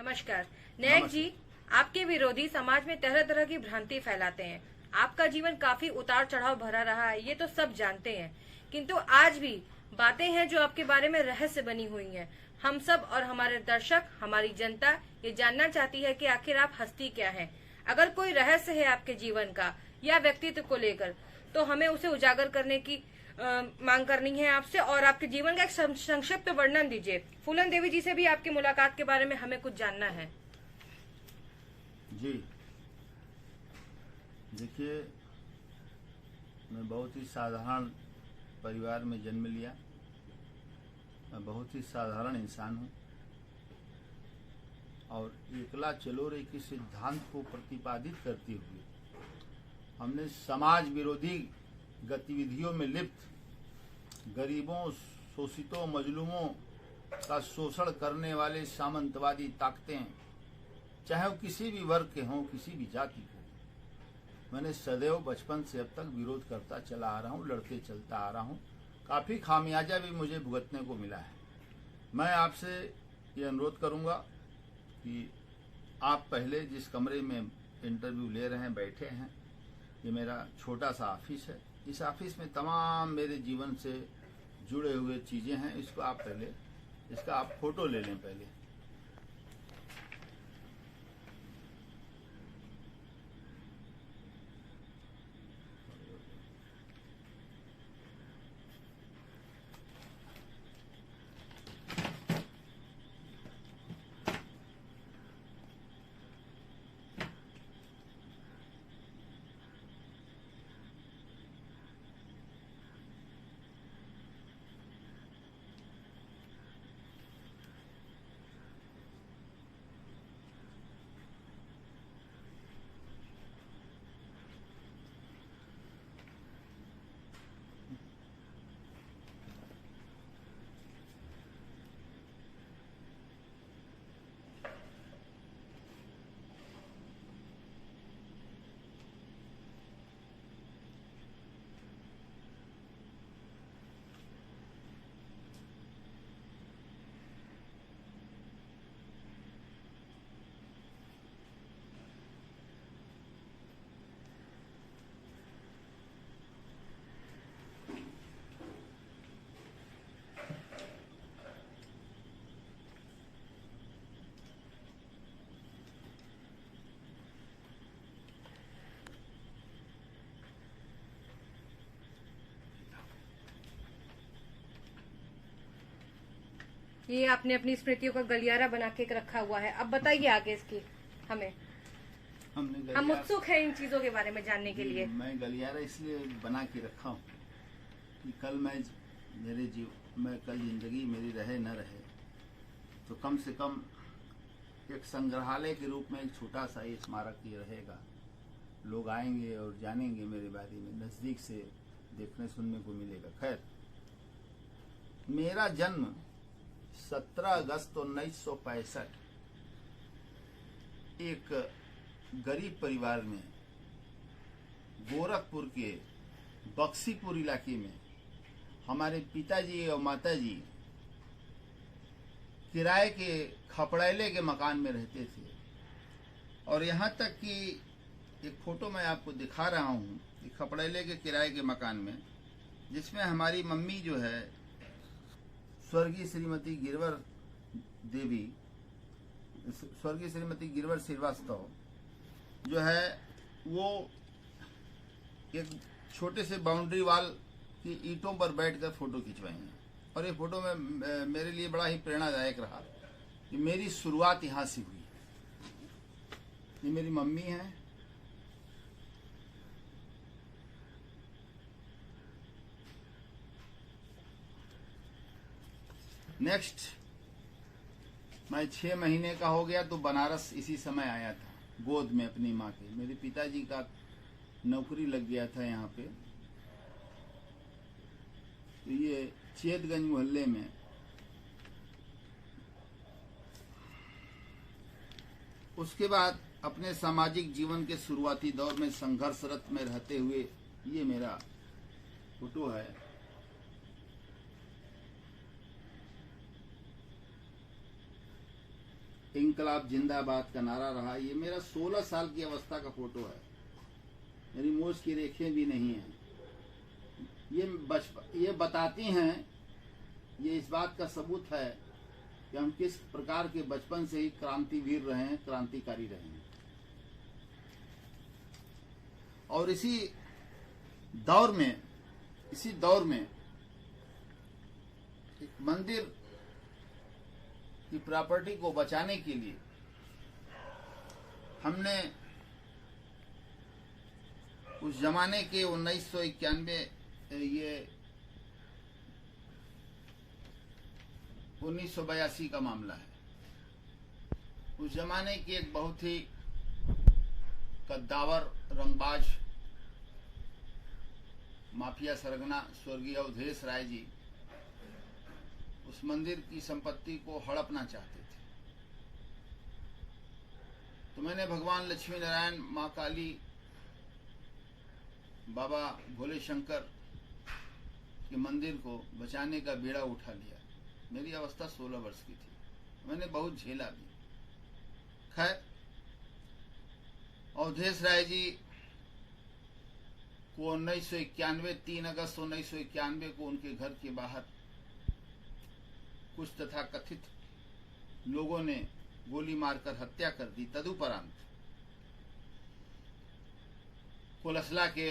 नमस्कार। नायक जी, आपके विरोधी समाज में तरह तरह की भ्रांति फैलाते हैं। आपका जीवन काफी उतार चढ़ाव भरा रहा है, ये तो सब जानते हैं, किंतु आज भी बातें हैं जो आपके बारे में रहस्य बनी हुई हैं। हम सब और हमारे दर्शक, हमारी जनता ये जानना चाहती है कि आखिर आप हस्ती क्या हैं। अगर कोई रहस्य है आपके जीवन का या व्यक्तित्व को लेकर, तो हमें उसे उजागर करने की मांग करनी है आपसे, और आपके जीवन का एक संक्षिप्त वर्णन दीजिए। फूलन देवी जी से भी आपकी मुलाकात के बारे में हमें कुछ जानना है। जी देखिए, मैं बहुत ही साधारण परिवार में जन्म लिया। मैं बहुत ही साधारण इंसान हूँ और एकला चलो रे के सिद्धांत को प्रतिपादित करते हुए हमने समाज विरोधी गतिविधियों में लिप्त गरीबों, शोषितों, मजलूमों का शोषण करने वाले सामंतवादी ताकतें, चाहे वो किसी भी वर्ग के हों, किसी भी जाति के, मैंने सदैव बचपन से अब तक विरोध करता चला आ रहा हूँ, लड़ते चलता आ रहा हूँ। काफ़ी खामियाजा भी मुझे भुगतने को मिला है। मैं आपसे ये अनुरोध करूँगा कि आप पहले जिस कमरे में इंटरव्यू ले रहे हैं, बैठे हैं, ये मेरा छोटा सा ऑफिस है। इस ऑफिस में तमाम मेरे जीवन से जुड़े हुए चीज़ें हैं। इसको आप पहले, इसका आप फोटो ले लें पहले। ये आपने अपनी स्मृतियों का गलियारा बना के रखा हुआ है। अब बताइए आगे इसकी हमें। हम उत्सुक हैं इन चीजों के बारे में जानने के लिए। मैं गलियारा इसलिए बना के रखा हूँ कि कल मैं कल जिंदगी मेरी रहे न रहे तो कम से कम एक संग्रहालय के रूप में एक छोटा सा ये स्मारक ये रहेगा। लोग आएंगे और जानेंगे मेरे बारे में, नज़दीक से देखने सुनने को मिलेगा। खैर, मेरा जन्म 17 अगस्त 1965 एक गरीब परिवार में गोरखपुर के बक्सीपुर इलाके में हमारे पिताजी और माताजी किराए के खपड़ैले के मकान में रहते थे। और यहाँ तक कि एक फोटो मैं आपको दिखा रहा हूँ कि खपड़ैले के किराए के मकान में, जिसमें हमारी मम्मी जो है स्वर्गीय श्रीमती गिरवर श्रीवास्तव जो है, वो एक छोटे से बाउंड्री वाल की ईंटों पर बैठकर फोटो खिंचवाई हैं। और ये फोटो में मेरे लिए बड़ा ही प्रेरणादायक रहा कि मेरी शुरुआत यहाँ से हुई। ये मेरी मम्मी है, नेक्स्ट मैं 6 महीने का हो गया तो बनारस इसी समय आया था गोद में अपनी माँ के। मेरे पिताजी का नौकरी लग गया था यहाँ पे, तो ये चेतगंज मोहल्ले में उसके बाद अपने सामाजिक जीवन के शुरुआती दौर में संघर्षरत में रहते हुए ये मेरा फोटो है। इंकलाब जिंदाबाद का नारा रहा। ये मेरा 16 साल की अवस्था का फोटो है, मेरी मोछ की रेखें भी नहीं हैं। ये बताती हैं, ये इस बात का सबूत है कि हम किस प्रकार के बचपन से ही क्रांतिवीर रहे हैं, क्रांतिकारी रहे हैं। और इसी दौर में एक मंदिर की प्रॉपर्टी को बचाने के लिए हमने उस जमाने के 1991 1982 का मामला है। उस जमाने की एक बहुत ही कद्दावर रंगबाज माफिया सरगना स्वर्गीय अवधेश राय जी उस मंदिर की संपत्ति को हड़पना चाहते थे। तो मैंने भगवान लक्ष्मी नारायण, माँ काली, बाबा भोले शंकर के मंदिर को बचाने का बेड़ा उठा लिया। मेरी अवस्था 16 वर्ष की थी, मैंने बहुत झेला भी। खैर, अवधेश राय जी को 1991 3 अगस्त 1991 को उनके घर के बाहर कुछ तथाकथित लोगों ने गोली मारकर हत्या कर दी। तदुपरांत कोलसला के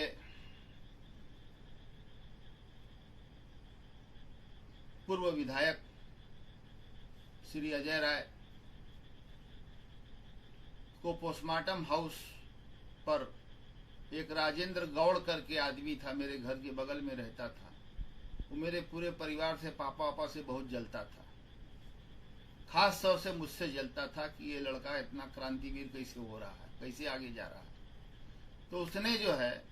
पूर्व विधायक श्री अजय राय को पोस्टमार्टम हाउस पर एक राजेंद्र गौड़ करके आदमी था, मेरे घर के बगल में रहता था। वो मेरे पूरे परिवार से, पापा से बहुत जलता था। खास तौर से मुझसे जलता था कि ये लड़का इतना क्रांतिवीर कैसे हो रहा है, कैसे आगे जा रहा है। तो उसने जो है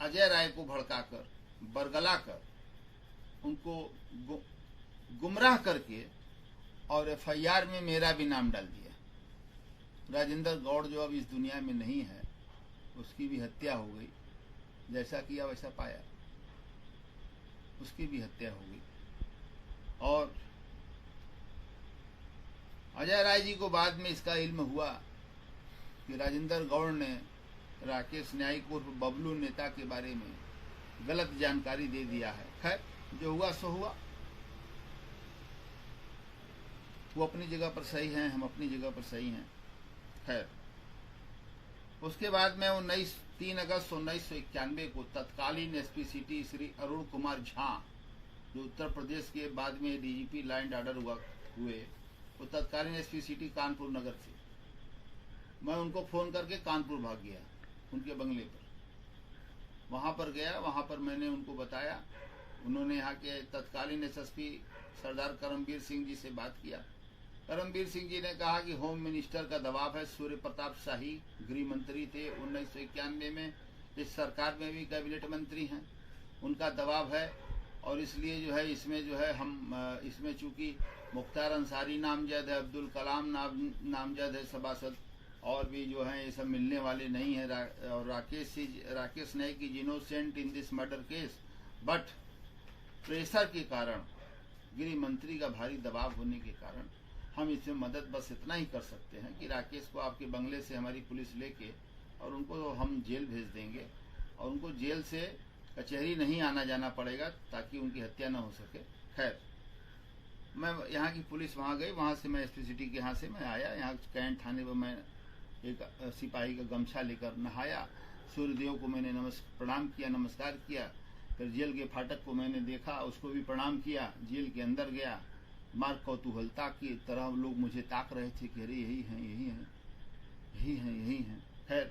अजय राय को भड़काकर, बरगलाकर, उनको गुमराह करके और एफआईआर में मेरा भी नाम डाल दिया। राजेंद्र गौड़ जो अब इस दुनिया में नहीं है, उसकी भी हत्या हो गई। जैसा किया वैसा पाया, उसकी भी हत्या हो गई। और अजय राय जी को बाद में इसका इल्म हुआ कि राजेंद्र गौड़ ने राकेश न्यायिक उर्फ बबलू नेता के बारे में गलत जानकारी दे दिया है। खैर, जो हुआ सो हुआ। वो अपनी जगह पर सही हैं, हम अपनी जगह पर सही हैं। खैर, उसके बाद में 3 अगस्त 1991 को तत्कालीन एसपी सिटी श्री अरुण कुमार झा, जो उत्तर प्रदेश के बाद में डीजीपी लैंड ऑर्डर हुए, वो तत्कालीन एसपी सिटी कानपुर नगर थे। मैं उनको फोन करके कानपुर भाग गया, उनके बंगले पर। वहां पर गया, वहां पर मैंने उनको बताया। उन्होंने यहाँ के तत्कालीन एसएसपी सरदार करमवीर सिंह जी से बात किया। करमवीर सिंह जी ने कहा कि होम मिनिस्टर का दबाव है। सूर्य प्रताप शाही गृह मंत्री थे 1991 में, इस सरकार में भी कैबिनेट मंत्री हैं, उनका दबाव है। और इसलिए जो है हम इसमें चूंकि मुख्तार अंसारी नामजद है, अब्दुल कलाम नामजद है सभासद, और भी जो है ये सब मिलने वाले नहीं है। और Rakesh Naik is innocent in this murder case, but pressure के कारण, गृह मंत्री का भारी दबाव होने के कारण हम इसमें मदद बस इतना ही कर सकते हैं कि राकेश को आपके बंगले से हमारी पुलिस लेके और उनको हम जेल भेज देंगे, और उनको जेल से कचहरी नहीं आना जाना पड़ेगा ताकि उनकी हत्या न हो सके। खैर, मैं यहाँ की पुलिस वहाँ गई, वहाँ से मैं एसपी सिटी के यहाँ से मैं आया। यहाँ कैंट थाने पर मैं एक सिपाही का गमछा लेकर नहाया। सूर्यदेव को मैंने प्रणाम किया, नमस्कार किया। फिर जेल के फाटक को मैंने देखा, उसको भी प्रणाम किया। जेल के अंदर गया, मार्ग कौतूहलता की तरह लोग मुझे ताक रहे थे कि अरे यही हैं, यही हैं, यही हैं, यही हैं। खैर,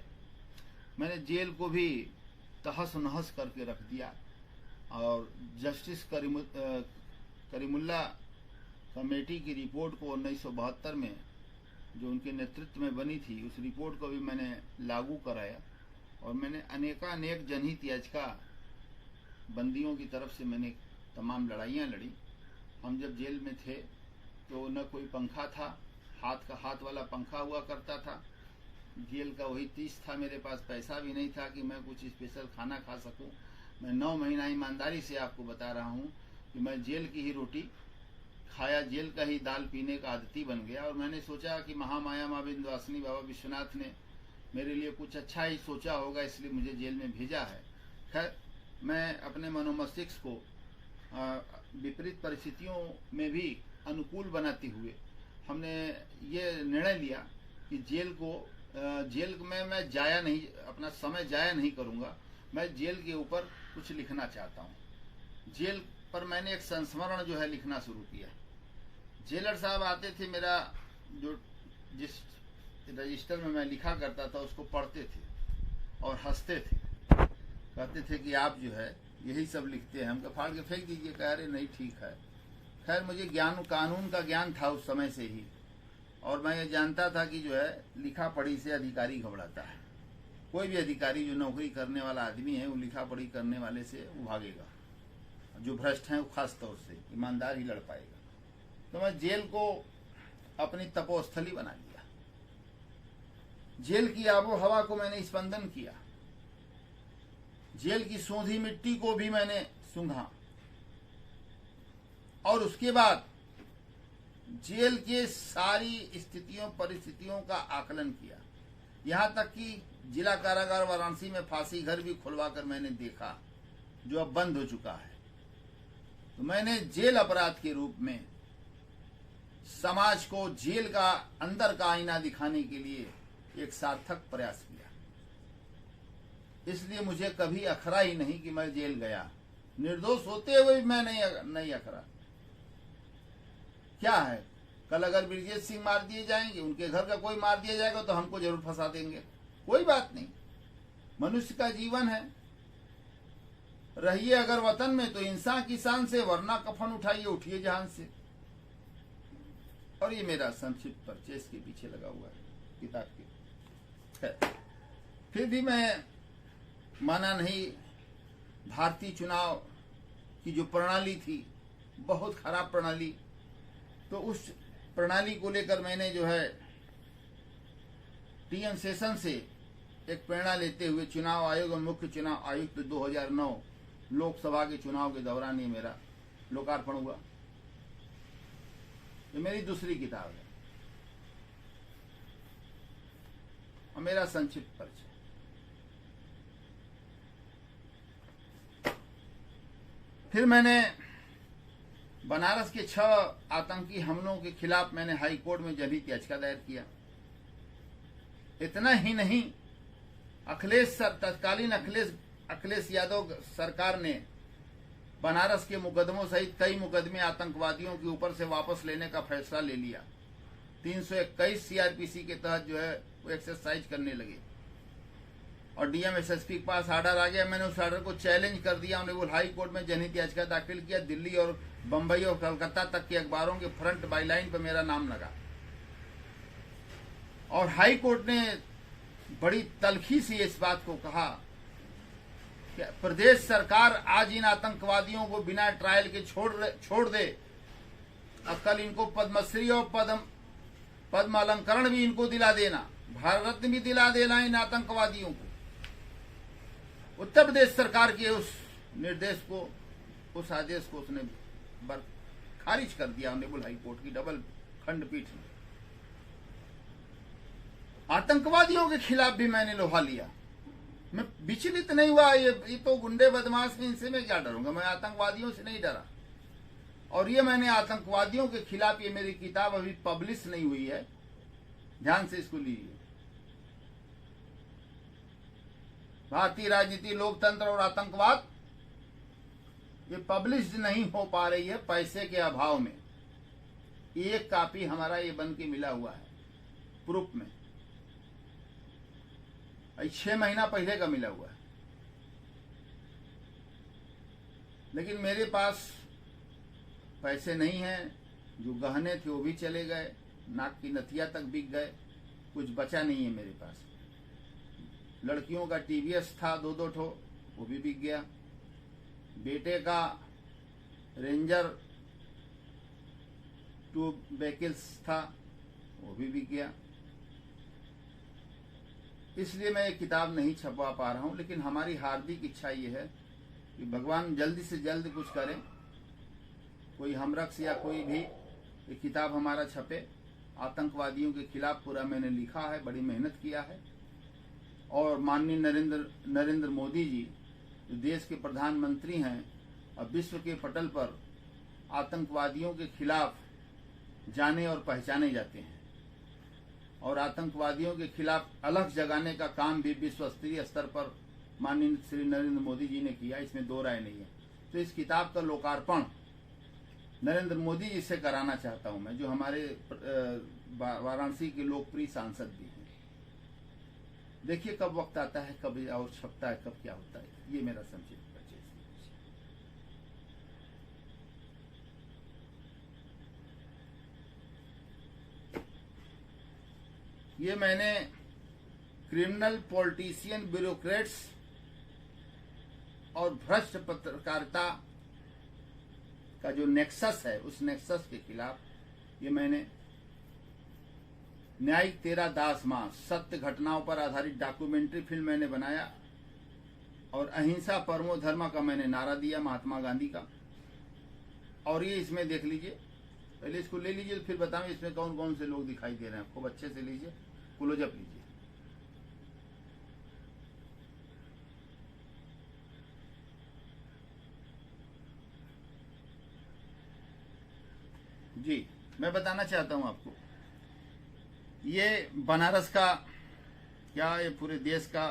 मैंने जेल को भी तहस नहस करके रख दिया। और जस्टिस करीमुल्ला कमेटी की रिपोर्ट को 1972 में जो उनके नेतृत्व में बनी थी, उस रिपोर्ट को भी मैंने लागू कराया। और मैंने अनेक जनहित याचिका बंदियों की तरफ से मैंने तमाम लड़ाइयाँ लड़ी। हम जब जेल में थे तो न कोई पंखा था, हाथ वाला पंखा हुआ करता था। जेल का वही 30 था, मेरे पास पैसा भी नहीं था कि मैं कुछ स्पेशल खाना खा सकूं। मैं 9 महीना ईमानदारी से आपको बता रहा हूं, कि मैं जेल की ही रोटी खाया, जेल का ही दाल पीने का आदती बन गया। और मैंने सोचा कि महामाया माँ विंध्यवासिनी बाबा विश्वनाथ ने मेरे लिए कुछ अच्छा ही सोचा होगा, इसलिए मुझे जेल में भेजा है। खैर, मैं अपने मनोमस्तिष्क को विपरीत परिस्थितियों में भी अनुकूल बनाते हुए हमने ये निर्णय लिया कि जेल में मैं अपना समय जाया नहीं करूँगा। मैं जेल के ऊपर कुछ लिखना चाहता हूँ। जेल पर मैंने एक संस्मरण जो है लिखना शुरू किया। जेलर साहब आते थे, मेरा जो जिस रजिस्टर में मैं लिखा करता था उसको पढ़ते थे और हंसते थे, कहते थे कि आप जो है यही सब लिखते हैं, हमको फाड़ के फेंक दीजिए। कह रहे नहीं, ठीक है। खैर, मुझे कानून का ज्ञान था उस समय से ही, और मैं ये जानता था कि जो है लिखा पढ़ी से अधिकारी घबराता है। कोई भी अधिकारी जो नौकरी करने वाला आदमी है वो लिखा पढ़ी करने वाले से वो भागेगा, जो भ्रष्ट हैं वो खास तौर से ईमानदार ही लड़ पाएगा। तो मैं जेल को अपनी तपोस्थली बना लिया। जेल की आबो हवा को मैंने स्पंदन किया, जेल की सोंधी मिट्टी को भी मैंने सूंघा, और उसके बाद जेल के सारी स्थितियों परिस्थितियों का आकलन किया। यहां तक कि जिला कारागार वाराणसी में फांसी घर भी खुलवाकर मैंने देखा, जो अब बंद हो चुका है। तो मैंने जेल अपराध के रूप में समाज को जेल का अंदर का आईना दिखाने के लिए एक सार्थक प्रयास किया। इसलिए मुझे कभी अखरा ही नहीं कि मैं जेल गया। निर्दोष होते हुए मैं नहीं अखरा। क्या है, कल अगर ब्रिजेश सिंह मार दिए जाएंगे, उनके घर का कोई मार दिया जाएगा तो हमको जरूर फंसा देंगे, कोई बात नहीं। मनुष्य का जीवन है। रहिए अगर वतन में तो इंसान की शान से, वरना कफन उठाइए उठिए जहान से। और ये मेरा संक्षिप्त परिचय इसके पीछे लगा हुआ है किताब के। फिर भी मैं माना नहीं। भारतीय चुनाव की जो प्रणाली थी बहुत खराब प्रणाली, तो उस प्रणाली को लेकर मैंने जो है टीएम सेशन से एक प्रेरणा लेते हुए चुनाव आयोग और मुख्य चुनाव आयुक्त 2009 लोकसभा के चुनाव के दौरान ये मेरा लोकार्पण हुआ। ये मेरी दूसरी किताब है और मेरा संक्षिप्त परिचय। फिर मैंने बनारस के 6 आतंकी हमलों के खिलाफ मैंने हाई कोर्ट में जनहित याचिका दायर किया। इतना ही नहीं, तत्कालीन अखिलेश यादव सरकार ने बनारस के मुकदमों सहित कई मुकदमे आतंकवादियों के ऊपर से वापस लेने का फैसला ले लिया। 321 सीआरपीसी के तहत जो है वो एक्सरसाइज करने लगे और डीएम एसएसपी के पास ऑर्डर आ गया। मैंने उस ऑर्डर को चैलेंज कर दिया। उन्हें हाई कोर्ट में जनहित याचिका दाखिल किया। दिल्ली और बंबई और कलकत्ता तक के अखबारों के फ्रंट बाईलाइन पर मेरा नाम लगा और हाई कोर्ट ने बड़ी तल्खी से इस बात को कहा कि प्रदेश सरकार आज इन आतंकवादियों को बिना ट्रायल के छोड़ दे। अब कल इनको पद्मश्री और पद्म अलंकरण भी इनको दिला देना, भारत रत्न भी दिला देना इन आतंकवादियों को। उत्तर प्रदेश सरकार के उस निर्देश को, उस आदेश को उसने खारिज कर दिया ऑनरेबल हाई कोर्ट की डबल खंडपीठ ने। आतंकवादियों के खिलाफ भी मैंने लोहा लिया। मैं विचलित नहीं हुआ। ये तो गुंडे बदमाश हैं, इनसे मैं क्या डरूंगा। मैं आतंकवादियों से नहीं डरा। और ये मैंने आतंकवादियों के खिलाफ, ये मेरी किताब अभी पब्लिश नहीं हुई है, ध्यान से इसको लीजिए। भारतीय राजनीति, लोकतंत्र और आतंकवाद, ये पब्लिश नहीं हो पा रही है पैसे के अभाव में। एक कॉपी हमारा ये बन के मिला हुआ है प्रूफ में, 6 महीना पहले का मिला हुआ है। लेकिन मेरे पास पैसे नहीं हैं। जो गहने थे वो भी चले गए, नाक की नथिया तक बिक गए, कुछ बचा नहीं है मेरे पास। लड़कियों का टीवीएस था 2-2 ठो, वो भी बिक गया। बेटे का रेंजर 2 व्हीकल्स था, वो भी बिक गया। इसलिए मैं ये किताब नहीं छपवा पा रहा हूं। लेकिन हमारी हार्दिक इच्छा ये है कि भगवान जल्दी से जल्द कुछ करें कोई हमरक्स या कोई भी ये किताब हमारा छपे। आतंकवादियों के खिलाफ पूरा मैंने लिखा है, बड़ी मेहनत किया है। और माननीय नरेंद्र मोदी जी जो देश के प्रधानमंत्री हैं, अब विश्व के पटल पर आतंकवादियों के खिलाफ जाने और पहचाने जाते हैं और आतंकवादियों के खिलाफ अलग जगाने का काम भी विश्व स्तरीय स्तर पर माननीय श्री नरेंद्र मोदी जी ने किया, इसमें दो राय नहीं है। तो इस किताब का लोकार्पण नरेंद्र मोदी जी से कराना चाहता हूं मैं, जो हमारे वाराणसी के लोकप्रिय सांसद भी हैं। देखिए कब वक्त आता है, कब और छपता है, कब क्या होता है। ये मेरा संक्षिप्त परिचय। ये मैंने क्रिमिनल पॉलिटिशियन, ब्यूरोक्रेट्स और भ्रष्ट पत्रकारिता का जो नेक्सस है, उस नेक्सस के खिलाफ ये मैंने न्यायिक तेरा दास मां सत्य घटनाओं पर आधारित डॉक्यूमेंट्री फिल्म मैंने बनाया और अहिंसा परमो धर्म का मैंने नारा दिया, महात्मा गांधी का। और ये इसमें देख लीजिए, पहले इसको ले लीजिए फिर बताऊं इसमें कौन कौन से लोग दिखाई दे रहे हैं। खूब अच्छे से लीजिए, क्लोजअप लीजिए। जी, मैं बताना चाहता हूं आपको, ये बनारस का क्या, ये पूरे देश का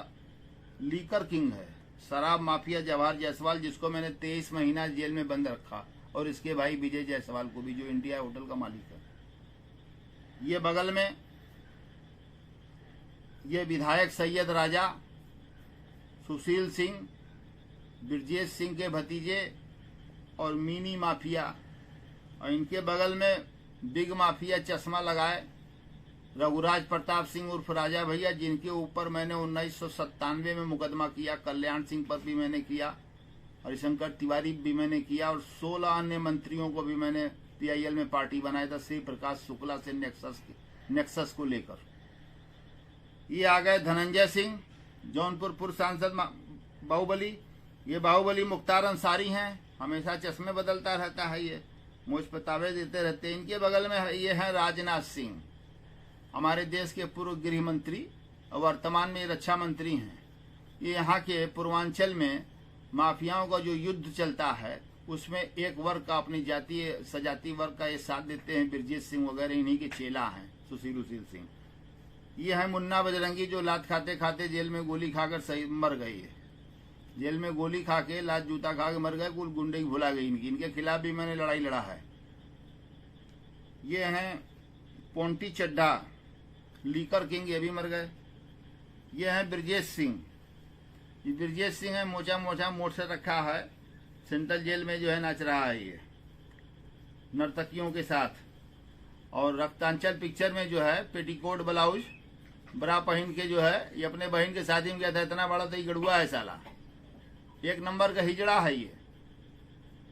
लीकर किंग है, शराब माफिया जवाहर जायसवाल, जिसको मैंने 23 महीना जेल में बंद रखा, और इसके भाई विजय जायसवाल को भी, जो इंडिया होटल का मालिक है। ये बगल में ये विधायक सैयद राजा, सुशील सिंह, ब्रजेश सिंह के भतीजे और मिनी माफिया, और इनके बगल में बिग माफिया चश्मा लगाए रघुराज प्रताप सिंह उर्फ राजा भैया, जिनके ऊपर मैंने 1997 में मुकदमा किया। कल्याण सिंह पर भी मैंने किया, हरिशंकर तिवारी भी मैंने किया, और 16 अन्य मंत्रियों को भी मैंने PIL में पार्टी बनाया था श्री प्रकाश शुक्ला से नेक्सस को लेकर। ये आ गए धनंजय सिंह, जौनपुर पूर्व सांसद बाहुबली। ये बाहुबली मुख्तार अंसारी हैं, हमेशा चश्मे बदलता रहता है, ये मुझ पर तावे देते रहते हैं। इनके बगल में ये हैं राजनाथ सिंह, हमारे देश के पूर्व गृह मंत्री और वर्तमान में रक्षा मंत्री हैं। ये यहाँ के पूर्वांचल में माफियाओं का जो युद्ध चलता है, उसमें एक वर्ग का, अपनी जातीय सजाती वर्ग का ये साथ देते हैं। ब्रजेश सिंह वगैरह इन्हीं के चेला हैं, सुशील सिंह। ये है मुन्ना बजरंगी, जो लात खाते खाते जेल में गोली खाकर सही मर गई है। जेल में गोली खा के, लात जूता खा के मर गए, कुल गुंडे भुला गई इनके खिलाफ भी मैंने लड़ाई लड़ा है। ये हैं पोंटी चड्ढा, लीकर किंग, ये भी मर गए। ये हैं ब्रजेश सिंह, ये ब्रजेश सिंह है, मोचा मोट से रखा है, सेंट्रल जेल में जो है नाच रहा है ये नर्तकियों के साथ। और रक्तांचल पिक्चर में जो है पेटीकोट ब्लाउज बरा पहन के जो है, ये अपने बहन के शादी में गया था। इतना बड़ा तो ये गड़ुआ है साला, एक नंबर का हिजड़ा है, ये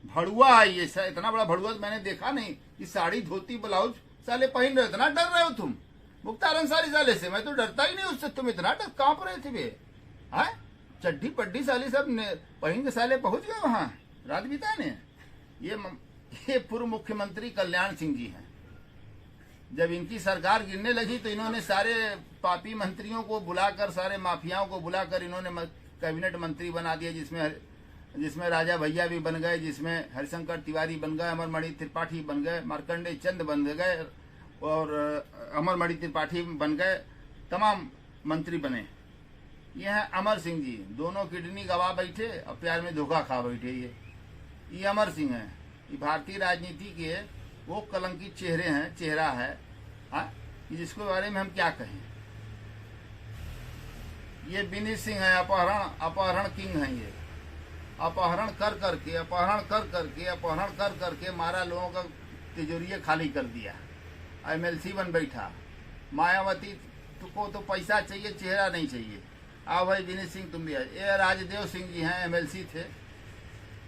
भड़ुआ है ये। इतना बड़ा भड़ुआ तो मैंने देखा नहीं कि साड़ी धोती ब्लाउज साले पहन रहे। इतना डर रहे हो तुम मुख्तार अंसारी साले से? मैं तो डरता ही नहीं उससे, तुम इतना डर कांप रहे थे बे? है चड्डी पड्डी साली सब पहन के साले पहुंच गए वहां रात बिताने। ये पूर्व मुख्यमंत्री कल्याण सिंह जी हैं। जब इनकी सरकार गिरने लगी तो इन्होंने सारे पापी मंत्रियों को बुलाकर, सारे माफियाओं को बुलाकर इन्होंने कैबिनेट मंत्री बना दिया, जिसमें राजा भैया भी बन गए, जिसमें हरिशंकर तिवारी बन गए, अमरमणि त्रिपाठी बन गए, मार्कंडेय चंद बन गए और अमरमणि त्रिपाठी बन गए, तमाम मंत्री बने। ये हैं अमर सिंह जी, दोनों किडनी गवा बैठे और प्यार में धोखा खा बैठे। ये अमर सिंह हैं, ये भारतीय राजनीति के वो कलंकित चेहरा है, हाँ, जिसके बारे में हम क्या कहें। ये विनीत सिंह है, अपहरण किंग है। ये अपहरण कर करके मारा, लोगों का तिजोरिया खाली कर दिया, MLC बन बैठा। मायावती को तो पैसा चाहिए, चेहरा नहीं चाहिए। आओ भाई विनीत सिंह तुम भी आए। ये राजदेव सिंह जी हैं, MLC थे,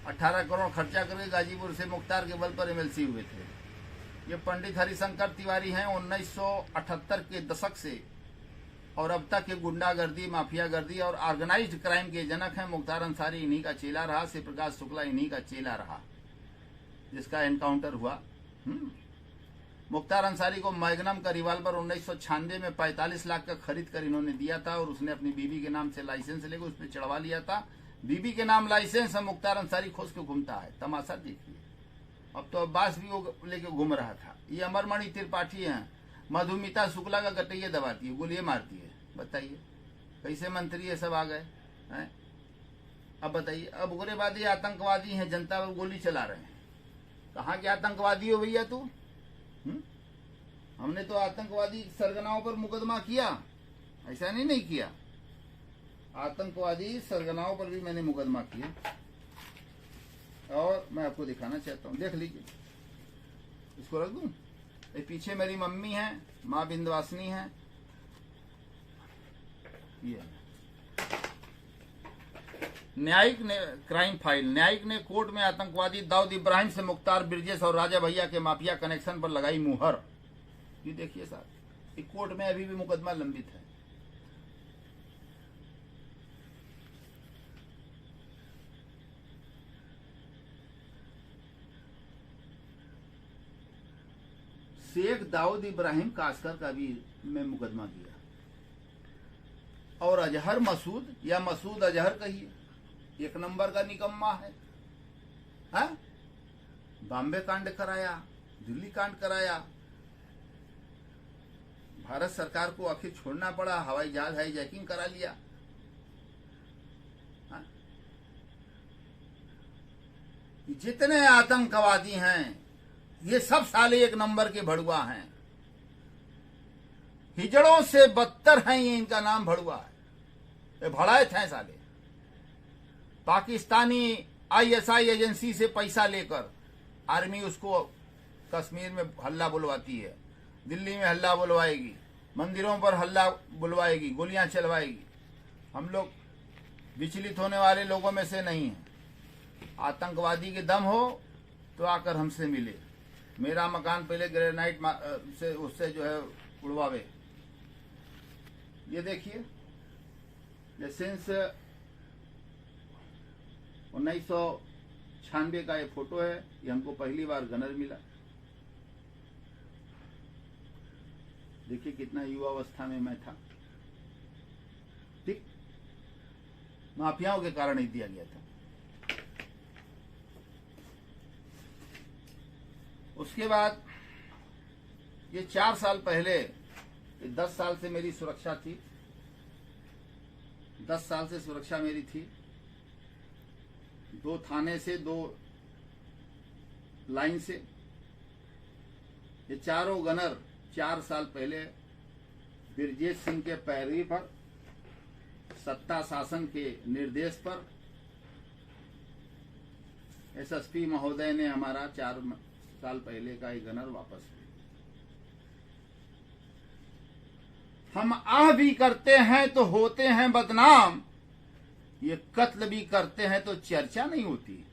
18 करोड़ खर्चा करके गाजीपुर से मुख्तार के बल पर MLC हुए थे। ये पंडित हरिशंकर तिवारी हैं, 1978 के दशक से और अब तक के गुंडागर्दी, माफियागर्दी और ऑर्गेनाइज्ड क्राइम के जनक हैं। मुख्तार अंसारी इन्हीं का चेला रहा, श्री प्रकाश शुक्ला इन्हीं का चेला रहा। जिसका एनकाउंटर हुआ। मुख्तार अंसारी को मैग्नम का रिवाल्वर 1996 में 45 लाख का खरीद कर इन्होंने दिया था और उसने अपनी बीवी के नाम से लाइसेंस लेकर उस पर चढ़वा लिया था। बीवी के नाम लाइसेंस है, मुख्तार अंसारी खोज के घूमता है। तमाशा देखिए। अब तो अब्बास भी वो लेके घूम रहा था। ये अमरमणि त्रिपाठी हैं, मधुमिता शुक्ला का गटैया दबाती है, गोलियां मारती है। बताइए कैसे मंत्री ये सब आ गए हैं। अब बताइए, अब उग्रवादी आतंकवादी हैं, जनता पर गोली चला रहे हैं। कहाँ के आतंकवादी हो भैया तू? हमने तो आतंकवादी सरगनाओं पर मुकदमा किया, ऐसा नहीं किया। आतंकवादी सरगनाओं पर भी मैंने मुकदमा किया और मैं आपको दिखाना चाहता हूँ, देख लीजिए। इसको रख दूं? ये पीछे मेरी मम्मी है, माँ बिंदवासिनी है। ये न्यायिक ने क्राइम फाइल, न्यायिक ने कोर्ट में आतंकवादी दाऊद इब्राहिम से मुख्तार ब्रिजेश और राजा भैया के माफिया कनेक्शन पर लगाई मुहर। ये देखिए साहब, ये कोर्ट में अभी भी मुकदमा लंबित है। शेख दाऊद इब्राहिम कासकर का भी मैं मुकदमा किया और अजहर मसूद या मसूद अजहर कहिए, एक नंबर का निकम्मा है। बॉम्बे कांड कराया, दिल्ली कांड कराया, भारत सरकार को आखिर छोड़ना पड़ा, हवाई जहाज हाईजैकिंग करा लिया। जितने आतंकवादी हैं ये सब साले एक नंबर के भड़ुआ हैं, हिजड़ों से बदतर हैं ये। इनका नाम भड़ुआ है, ये भड़ायत हैं साले। पाकिस्तानी आईएसआई एजेंसी से पैसा लेकर आर्मी उसको कश्मीर में हल्ला बुलवाती है, दिल्ली में हल्ला बुलवाएगी, मंदिरों पर हल्ला बुलवाएगी, गोलियां चलवाएगी। हम लोग विचलित होने वाले लोगों में से नहीं हैं। आतंकवादी के दम हो तो आकर हमसे मिले। मेरा मकान पहले ग्रेनाइट से उससे जो है उड़वावे। ये देखिए, सिंस 1996 का ये फोटो है। ये हमको पहली बार गनर मिला। देखिए कितना युवा अवस्था में मैं था। ठीक, माफियाओं के कारण ही दिया गया था। उसके बाद ये 4 साल पहले, 10 साल से मेरी सुरक्षा थी, 10 साल से सुरक्षा मेरी थी। 2 थाने से, 2 लाइन से। ये चारों गनर 4 साल पहले ब्रिजेश सिंह के पैरवी पर, सत्ता शासन के निर्देश पर एसएसपी महोदय ने हमारा 4 साल पहले का एक गनर वापस लिया। हम आह भी करते हैं तो होते हैं बदनाम, ये कत्ल भी करते हैं तो चर्चा नहीं होती।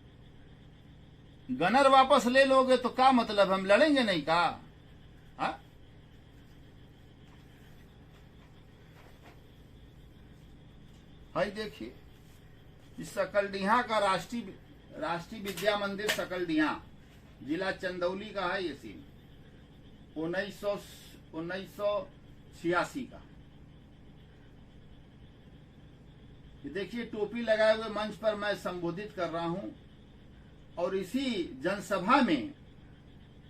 गनर वापस ले लोगे तो क्या मतलब, हम लड़ेंगे नहीं का? हा? भाई देखिए, इस सकलडीहा का राष्ट्रीय विद्या मंदिर सकलडीहा, जिला चंदौली का है। ये सीन 1986 का। ये देखिए, टोपी लगाए हुए मंच पर मैं संबोधित कर रहा हूं और इसी जनसभा में,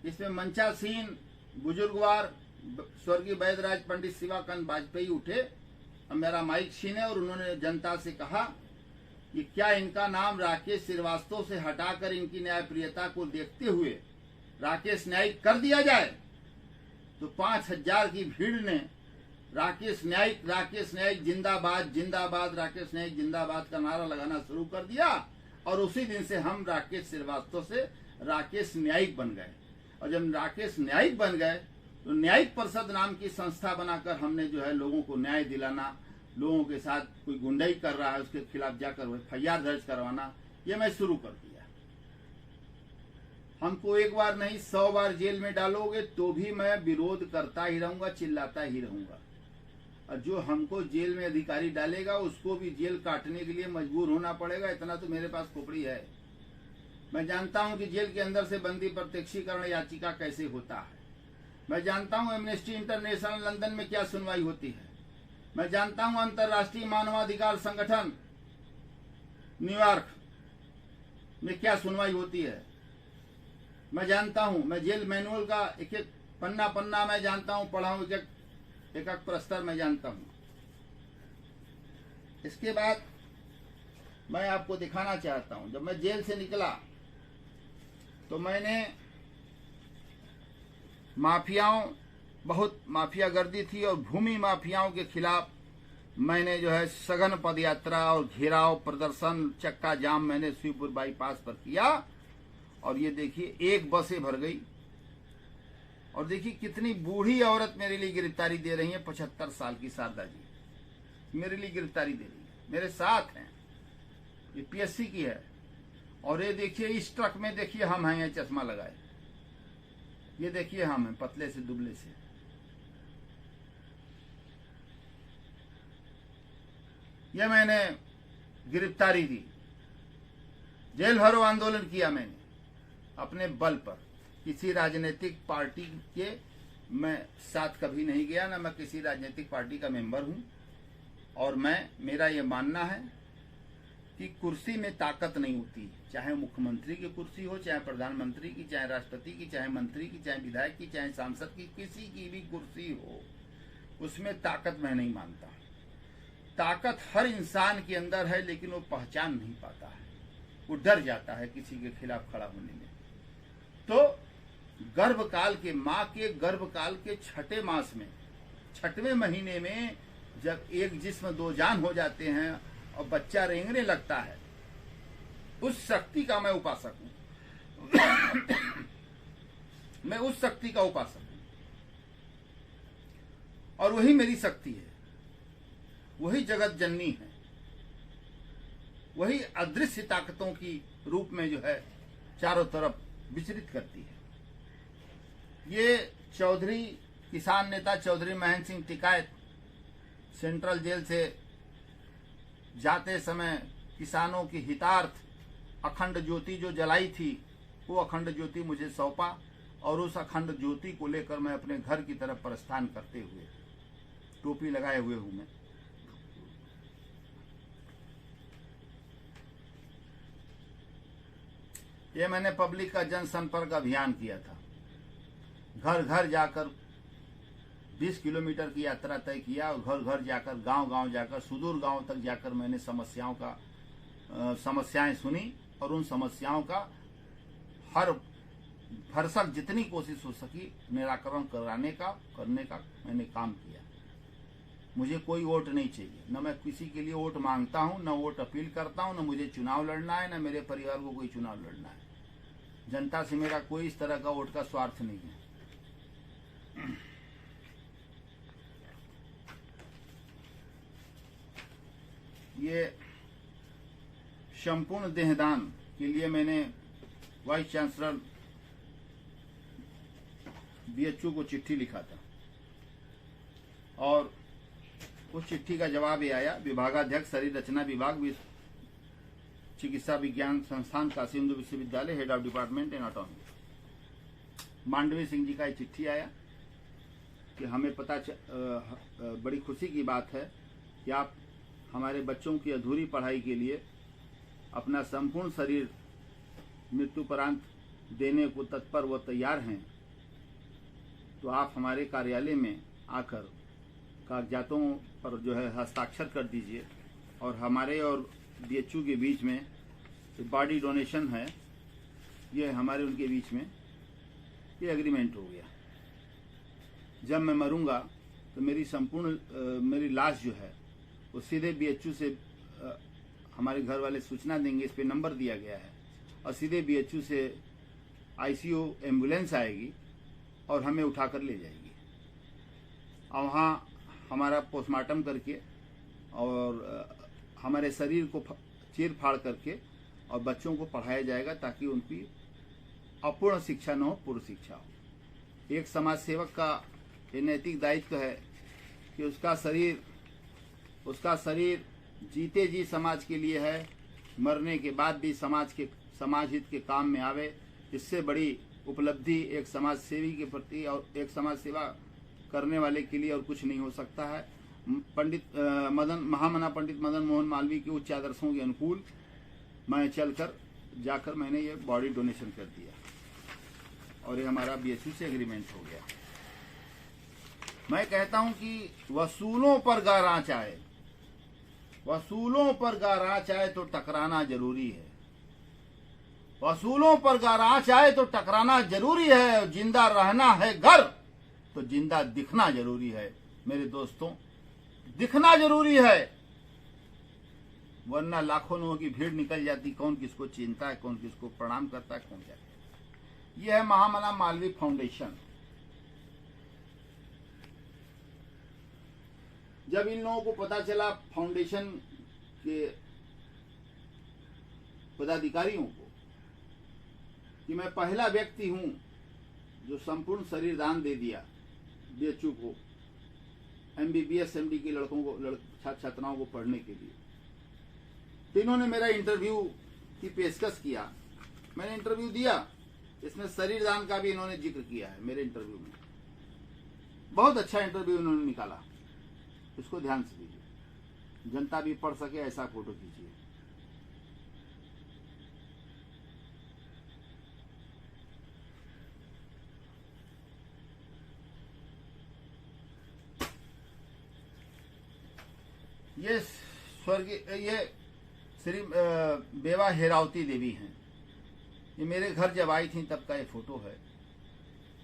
इसमें मंचासीन बुजुर्गवार स्वर्गीय वैद्यराज पंडित शिवाकांत वाजपेयी उठे और मेरा माइक छीने और उन्होंने जनता से कहा कि क्या इनका नाम राकेश श्रीवास्तव से हटाकर इनकी न्यायप्रियता को देखते हुए राकेश न्यायिक कर दिया जाए। तो 5000 की भीड़ ने राकेश न्यायिक जिंदाबाद जिंदाबाद, राकेश न्यायिक जिंदाबाद का नारा लगाना शुरू कर दिया और उसी दिन से हम राकेश श्रीवास्तव से राकेश न्यायिक बन गए। और जब राकेश न्यायिक बन गए तो न्यायिक परिषद नाम की संस्था बनाकर हमने जो है लोगों को न्याय दिलाना, लोगों के साथ कोई गुंडाई कर रहा है उसके खिलाफ जाकर एफआईआर दर्ज करवाना, ये मैं शुरू कर दिया। हमको एक बार नहीं 100 बार जेल में डालोगे तो भी मैं विरोध करता ही रहूंगा, चिल्लाता ही रहूंगा। और जो हमको जेल में अधिकारी डालेगा उसको भी जेल काटने के लिए मजबूर होना पड़ेगा। इतना तो मेरे पास खोपड़ी है। मैं जानता हूं कि जेल के अंदर से बंदी प्रत्यक्षीकरण याचिका कैसे होता है। मैं जानता हूं एमनेस्टी इंटरनेशनल लंदन में क्या सुनवाई होती है। मैं जानता हूं अंतर्राष्ट्रीय मानवाधिकार संगठन न्यूयॉर्क में क्या सुनवाई होती है। मैं जानता हूं, मैं जेल मैनुअल का एक एक पन्ना मैं जानता हूं, पढ़ा हूं, एक एक प्रस्तर मैं जानता हूं। इसके बाद मैं आपको दिखाना चाहता हूं, जब मैं जेल से निकला तो मैंने माफियाओं, बहुत माफियागर्दी थी और भूमि माफियाओं के खिलाफ मैंने जो है सघन पदयात्रा और घेराव प्रदर्शन, चक्का जाम मैंने शिवपुर बाईपास पर किया। और ये देखिए एक बसें भर गई। और देखिए कितनी बूढ़ी औरत मेरे लिए गिरफ्तारी दे रही है। 75 साल की शारदा जी मेरे लिए गिरफ्तारी दे रही है, मेरे साथ हैं। ये पीएससी की है। और ये देखिए इस ट्रक में देखिए हम हैं, ये चश्मा लगाए। ये देखिए हम हैं, पतले से दुबले से। ये मैंने गिरफ्तारी दी, जेल भरो आंदोलन किया मैंने अपने बल पर। किसी राजनीतिक पार्टी के मैं साथ कभी नहीं गया, ना मैं किसी राजनीतिक पार्टी का मेंबर हूं। और मेरा ये मानना है कि कुर्सी में ताकत नहीं होती, चाहे मुख्यमंत्री की कुर्सी हो, चाहे प्रधानमंत्री की, चाहे राष्ट्रपति की, चाहे मंत्री की, चाहे विधायक की, चाहे सांसद की, किसी की भी कुर्सी हो, उसमें ताकत मैं नहीं मानता। ताकत हर इंसान के अंदर है, लेकिन वो पहचान नहीं पाता है, वो डर जाता है किसी के खिलाफ खड़ा होने में। तो गर्भकाल के, माँ के गर्भकाल के छठे मास में, छठवें महीने में जब एक जिस्म दो जान हो जाते हैं और बच्चा रेंगने लगता है, उस शक्ति का मैं उपासक हूं। मैं उस शक्ति का उपासक हूं और वही मेरी शक्ति है, वही जगत जननी है, वही अदृश्य ताकतों की रूप में जो है चारों तरफ विचरित करती है। ये चौधरी, किसान नेता चौधरी महेंद्र सिंह टिकायत सेंट्रल जेल से जाते समय किसानों की हितार्थ अखंड ज्योति जो जलाई थी, वो अखंड ज्योति मुझे सौंपा। और उस अखंड ज्योति को लेकर मैं अपने घर की तरफ प्रस्थान करते हुए, टोपी लगाए हुए हूं मैं, ये मैंने पब्लिक का जनसंपर्क अभियान किया था। घर घर जाकर 20 किलोमीटर की यात्रा तय किया और घर घर जाकर, गांव गांव जाकर, सुदूर गांव तक जाकर मैंने समस्याएं सुनी और उन समस्याओं का हर भरसक जितनी कोशिश हो सकी निराकरण करने का मैंने काम किया। मुझे कोई वोट नहीं चाहिए, न मैं किसी के लिए वोट मांगता हूं, न वोट अपील करता हूं, न मुझे चुनाव लड़ना है, न मेरे परिवार को कोई चुनाव लड़ना है। जनता से मेरा कोई इस तरह का वोट का स्वार्थ नहीं है। ये संपूर्ण देहदान के लिए मैंने वाइस चांसलर बीएचयू को चिट्ठी लिखा था और उस चिट्ठी का जवाब ये आया। विभागाध्यक्ष शरीर रचना विभाग, चिकित्सा विज्ञान संस्थान, काशी हिंदू विश्वविद्यालय, head of department anatomy, Mandvi Singh ji का ये चिट्ठी आया कि हमें बड़ी खुशी की बात है कि आप हमारे बच्चों की अधूरी पढ़ाई के लिए अपना संपूर्ण शरीर मृत्युपरांत देने को तत्पर व तैयार हैं। तो आप हमारे कार्यालय में आकर कागजातों पर जो है हस्ताक्षर कर दीजिए और हमारे और बीएचयू के बीच में बॉडी डोनेशन है, ये हमारे उनके बीच में ये एग्रीमेंट हो गया। जब मैं मरूंगा तो मेरी लाश जो है वो सीधे बीएचयू से हमारे घर वाले सूचना देंगे, इस पे नंबर दिया गया है, और सीधे बीएचयू से आईसीयू एम्बुलेंस आएगी और हमें उठाकर ले जाएगी और वहाँ हमारा पोस्टमार्टम करके और हमारे शरीर को चीर फाड़ करके और बच्चों को पढ़ाया जाएगा ताकि उनकी अपूर्ण शिक्षा न हो, पूर्ण शिक्षा हो। एक समाज सेवक का ये नैतिक दायित्व है कि उसका शरीर जीते जी समाज के लिए है, मरने के बाद भी समाज के समाज हित के काम में आवे। इससे बड़ी उपलब्धि एक समाज सेवी के प्रति और एक समाज सेवा करने वाले के लिए और कुछ नहीं हो सकता है। महामना पंडित मदन मोहन मालवीय के उच्च आदर्शों के अनुकूल मैं जाकर मैंने ये बॉडी डोनेशन कर दिया और ये हमारा बीएचयू से एग्रीमेंट हो गया। मैं कहता हूं कि वसूलों पर गारांच आए, वसूलों पर गारांच आए तो टकराना जरूरी है। वसूलों पर गारांच आए तो टकराना जरूरी है। और जिंदा रहना है घर तो जिंदा दिखना जरूरी है। मेरे दोस्तों, दिखना जरूरी है, वरना लाखों लोगों की भीड़ निकल जाती। कौन किसको चिंता है, कौन किसको प्रणाम करता है, कौन क्या करता है। यह है महामना मालवीय फाउंडेशन। जब इन लोगों को पता चला, फाउंडेशन के पदाधिकारियों को, कि मैं पहला व्यक्ति हूं जो संपूर्ण शरीर दान दे दिया बीएचयू को, एमबीबीएस एमडी के लड़कों को, छात्र छात्राओं को पढ़ने के लिए, तो इन्होंने मेरा इंटरव्यू की पेशकश किया। मैंने इंटरव्यू दिया, इसमें शरीर दान का भी इन्होंने जिक्र किया है मेरे इंटरव्यू में। बहुत अच्छा इंटरव्यू इन्होंने निकाला, इसको ध्यान से लीजिए, जनता भी पढ़ सके ऐसा फोटो खींचिए। ये श्री बेवा हेरावती देवी हैं। ये मेरे घर जब आई थी तब का ये फोटो है।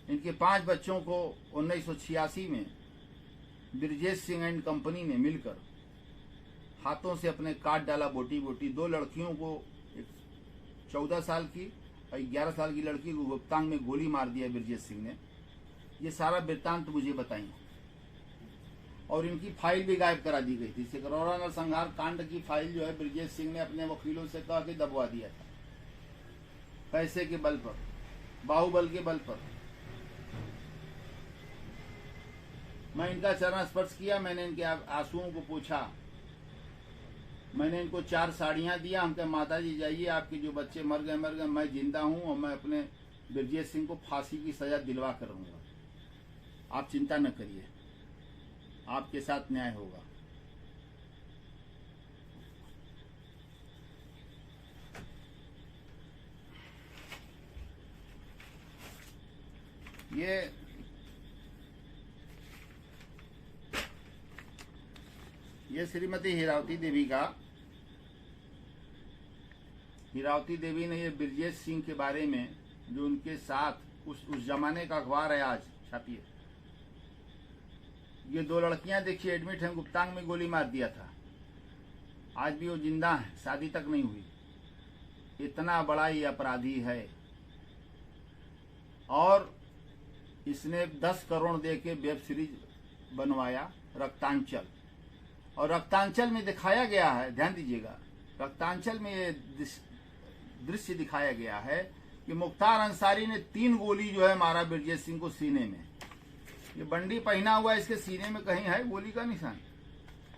इनके 5 बच्चों को 1986 में ब्रिजेश सिंह एंड कंपनी ने मिलकर हाथों से अपने काट डाला बोटी बोटी। 2 लड़कियों को, 14 साल की और 11 साल की लड़की को गुप्तांग में गोली मार दिया ब्रिजेश सिंह ने। ये सारा वृत्तांत मुझे बताई और इनकी फाइल भी गायब करा दी गई थी। सिकरौरा नरसंहार कांड की फाइल जो है ब्रिजेश सिंह ने अपने वकीलों से कह के दबवा दिया था, पैसे के बल पर, बाहुबल के बल पर। मैं इनका चरण स्पर्श किया, मैंने इनके आंसुओं को पूछा, मैंने इनको 4 साड़ियां दिया। हम कहे माता जी जाइए, आपके जो बच्चे मर गए, मैं जिंदा हूं और मैं अपने ब्रिजेश सिंह को फांसी की सजा दिलवा कर रहूंगा। आप चिंता न करिए, आपके साथ न्याय होगा। ये श्रीमती हीरावती देवी का, हीरावती देवी ने ये ब्रिजेश सिंह के बारे में जो उनके साथ उस जमाने का अखबार है, आज छापिए। ये 2 लड़कियां देखिए एडमिट हैं, गुप्तांग में गोली मार दिया था। आज भी वो जिंदा है, शादी तक नहीं हुई। इतना बड़ा ये अपराधी है और इसने 10 करोड़ दे के वेब सीरीज बनवाया रक्तांचल। और रक्तांचल में दिखाया गया है, ध्यान दीजिएगा, रक्तांचल में ये दृश्य दिखाया गया है कि मुख्तार अंसारी ने 3 गोली जो है मारा ब्रिजेश सिंह को सीने में। ये बंडी पहना हुआ है, इसके सीने में कहीं है गोली का निशान।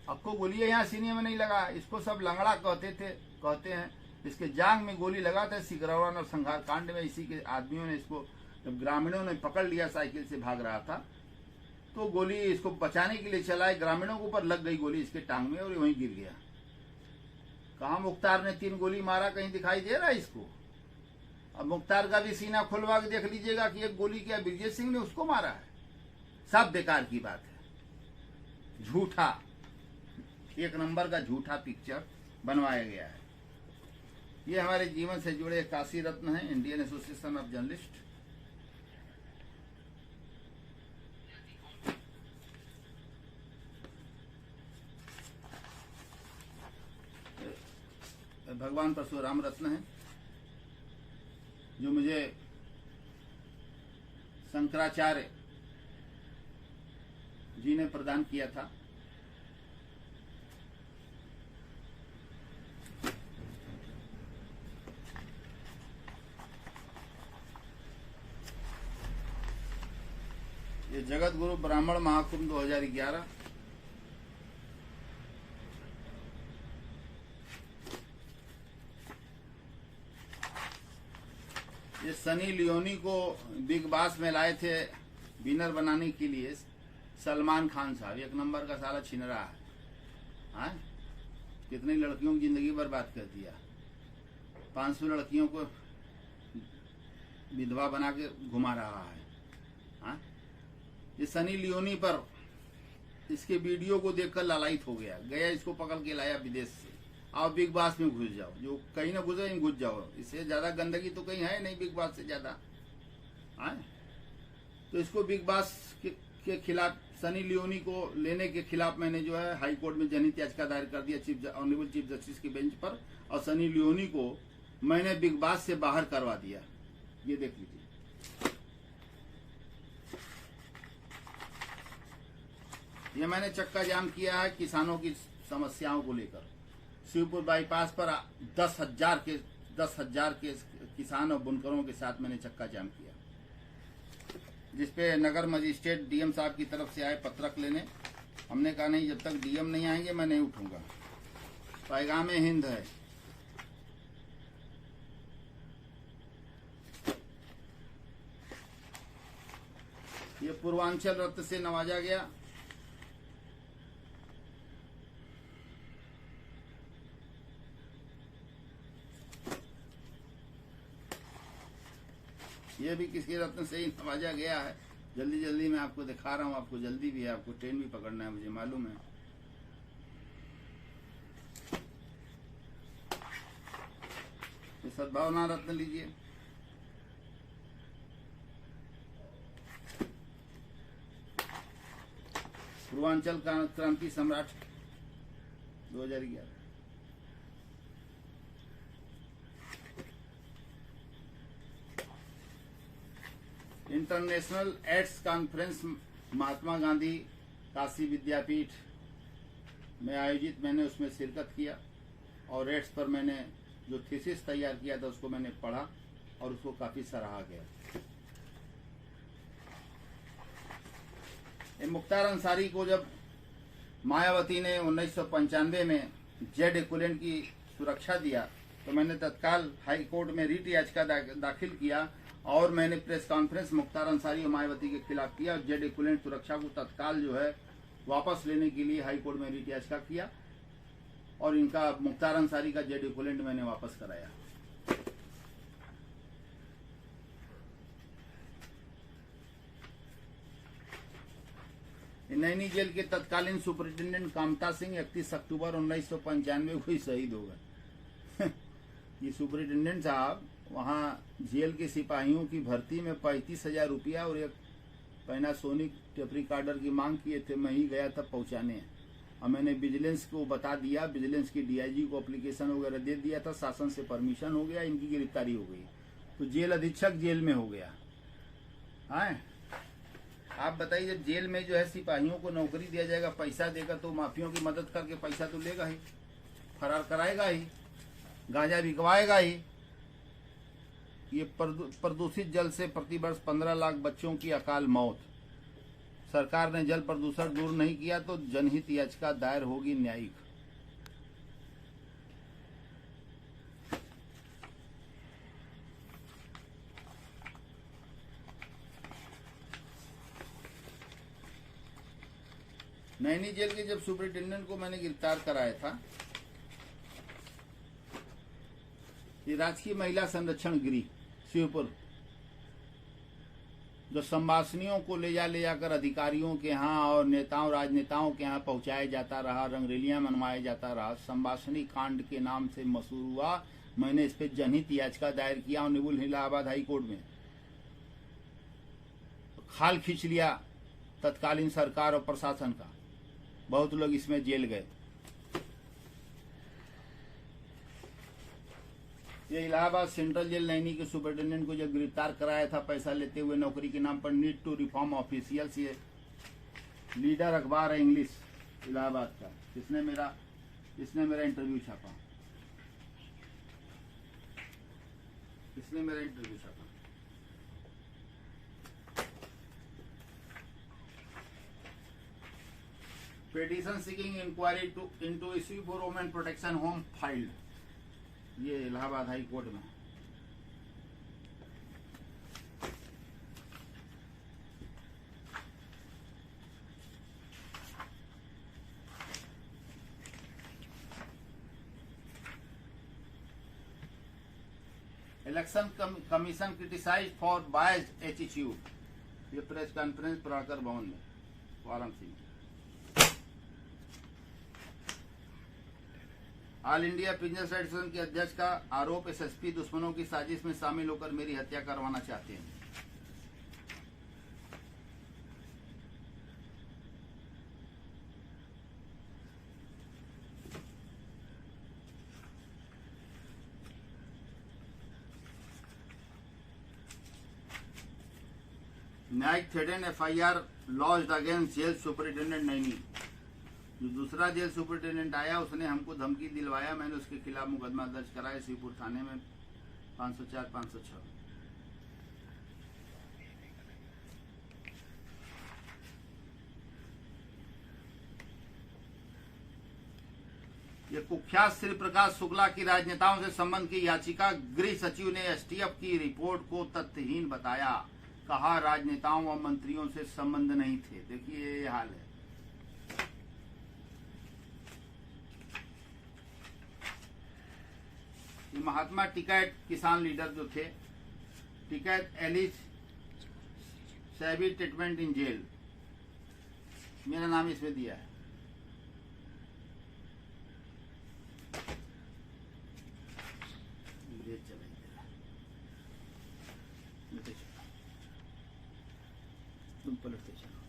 आपको गोली यहाँ सीने में नहीं लगा, इसको सब लंगड़ा कहते हैं। इसके जांग में गोली लगा था सिकरौरा नरसंहार कांड में। इसी के आदमियों ने इसको, जब ग्रामीणों ने पकड़ लिया, साइकिल से भाग रहा था, तो गोली इसको बचाने के लिए चलाए, ग्रामीणों के ऊपर लग गई गोली इसके टांग में और वहीं गिर गया। कहा मुख्तार ने 3 गोली मारा, कहीं दिखाई दे रहा है इसको? अब मुख्तार का भी सीना खुलवा के देख लीजिएगा कि 1 गोली क्या ब्रिजेश सिंह ने उसको मारा है। सब बेकार की बात है, झूठा, 1 नंबर का झूठा पिक्चर बनवाया गया है। ये हमारे जीवन से जुड़े काशी रत्न हैं, इंडियन एसोसिएशन ऑफ जर्नलिस्ट। भगवान परशुराम रत्न है जो मुझे शंकराचार्य जी ने प्रदान किया था। ये जगत गुरु ब्राह्मण महाकुंभ 2011। ये सनी लियोनी को बिग बॉस में लाए थे विनर बनाने के लिए सलमान खान साहब, एक नंबर का साला छिन रहा है। हाँ? कितनी लड़कियों की जिंदगी बर्बाद कर दिया। 500 लड़कियों को विधवा बना के घुमा रहा है। हाँ? ये सनी लियोनी पर इसके वीडियो को देखकर लालायित हो गया, इसको पकड़ के लाया विदेश से। आओ बिग बॉस में घुस जाओ, जो कहीं ना घुसे घुस जाओ, इससे ज्यादा गंदगी तो कहीं है नहीं बिग बॉस से ज्यादा। हाँ? तो इसको बिग बॉस के खिलाफ, सनी लियोनी को लेने के खिलाफ मैंने जो है हाई कोर्ट में जनहित याचिका दायर कर दिया ऑनरेबल चीफ जस्टिस की बेंच पर, और सनी लियोनी को मैंने बिग बॉस से बाहर करवा दिया। ये देख लीजिए। ये मैंने चक्का जाम किया है किसानों की समस्याओं को लेकर। शिवपुर बाईपास पर 10,000 के किसान और बुनकरों के साथ मैंने चक्का जाम किया, जिसपे नगर मजिस्ट्रेट डीएम साहब की तरफ से आए पत्रक लेने। हमने कहा नहीं, जब तक डीएम नहीं आएंगे मैं नहीं उठूंगा। पैगाम हिंद है। ये पूर्वांचल रत्न से नवाजा गया। ये भी किसी रत्न से ही नवाजा गया है। जल्दी जल्दी मैं आपको दिखा रहा हूँ, आपको जल्दी भी है, आपको ट्रेन भी पकड़ना है, मुझे मालूम है। ये सद्भावना रत्न लीजिए। पूर्वांचल क्रांति सम्राट 2011। International ads conference Mahatma Gandhi Kashi विद्यापीठ में आयोजित, मैंने उसमें शिरकत किया और एड्स पर मैंने जो थीसिस तैयार किया था उसको मैंने पढ़ा और उसको काफी सराहा गया। मुख्तार अंसारी को जब मायावती ने 1995 में जेड इक्विवेलेंट की सुरक्षा दिया तो मैंने तत्काल हाई कोर्ट में रिट याचिका दाखिल किया और मैंने प्रेस कॉन्फ्रेंस मुख्तार अंसारी और मायावती के खिलाफ किया। जेड इक्विवेलेंट सुरक्षा को तत्काल जो है वापस लेने के लिए हाई कोर्ट में रिट याचिका किया और इनका मुख्तार अंसारी का जेड इक्विवेलेंट मैंने वापस कराया। नैनी जेल के तत्कालीन सुपरिटेंडेंट कामता सिंह 31 अक्टूबर 1995 को ही शहीद हो गए। ये सुपरिटेंडेंट साहब वहाँ जेल के सिपाहियों की भर्ती में 35,000 रुपया और एक पैनासोनिक टेप रिकॉर्डर की मांग किए थे। मैं ही गया था पहुँचाने और मैंने विजिलेंस को बता दिया। विजिलेंस की डीआईजी को एप्लीकेशन वगैरह दे दिया था, शासन से परमिशन हो गया, इनकी गिरफ्तारी हो गई तो जेल अधीक्षक जेल में हो गया। हाँ, आप बताइए, जब जेल में जो है सिपाहियों को नौकरी दिया जाएगा, पैसा देगा तो माफियों की मदद करके पैसा तो लेगा ही, फरार कराएगा ही, गांजा बिकवाएगा ही। ये प्रदूषित जल से प्रतिवर्ष 15 लाख बच्चों की अकाल मौत। सरकार ने जल प्रदूषण दूर नहीं किया तो जनहित याचिका दायर होगी न्यायिक। नैनी जेल के जब सुपरिटेंडेंट को मैंने गिरफ्तार कराया था, ये राजकीय महिला संरक्षण गृह शिवपुर, जो संवासनियों को ले जाकर अधिकारियों के यहाँ और नेताओं राजनेताओं के यहाँ पहुंचाया जाता रहा, रंगरेलियां मनवाया जाता रहा, संवासनी कांड के नाम से मशहूर हुआ। मैंने इस पे जनहित याचिका दायर किया ऑनरेबल इलाहाबाद हाई कोर्ट में। खाल खींच लिया तत्कालीन सरकार और प्रशासन का, बहुत लोग इसमें जेल गए। ये इलाहाबाद सेंट्रल जेल नैनी के सुपरिटेंडेंट को जब गिरफ्तार कराया था पैसा लेते हुए नौकरी के नाम पर, नीड टू रिफॉर्म ऑफिशियल्स, ये लीडर अखबार है इंग्लिश इलाहाबाद का, इसने मेरा इंटरव्यू छापा, petition seeking inquiry into issue for women protection home filed, ये इलाहाबाद हाई कोर्ट में। Election commission criticise for biased attitude. ये प्रेस कॉन्फ्रेंस प्रभाकर भवन में वाराणसी में। ऑल इंडिया बिजनेस एसोसिएशन के अध्यक्ष का आरोप, एसएसपी दुश्मनों की साजिश में शामिल होकर मेरी हत्या करवाना चाहते हैं। न्यायिक थ्रेडन FIR launched against jail superintendent Naini. जो दूसरा जेल सुपरिटेंडेंट आया उसने हमको धमकी दिलवाया, मैंने उसके खिलाफ मुकदमा दर्ज कराया शिवपुर थाने में 504 506। ये कुख्यात श्री प्रकाश शुक्ला की राजनेताओं से संबंध की याचिका, गृह सचिव ने एसटीएफ की रिपोर्ट को तथ्यहीन बताया। कहा राजनेताओं व मंत्रियों से संबंध नहीं थे। देखिए ये हाल है। ये महात्मा टिकैत किसान लीडर जो थे, टिकैत एलिस सैवी ट्रीटमेंट इन जेल, मेरा नाम इसमें दिया है। तुम पलटते चलो,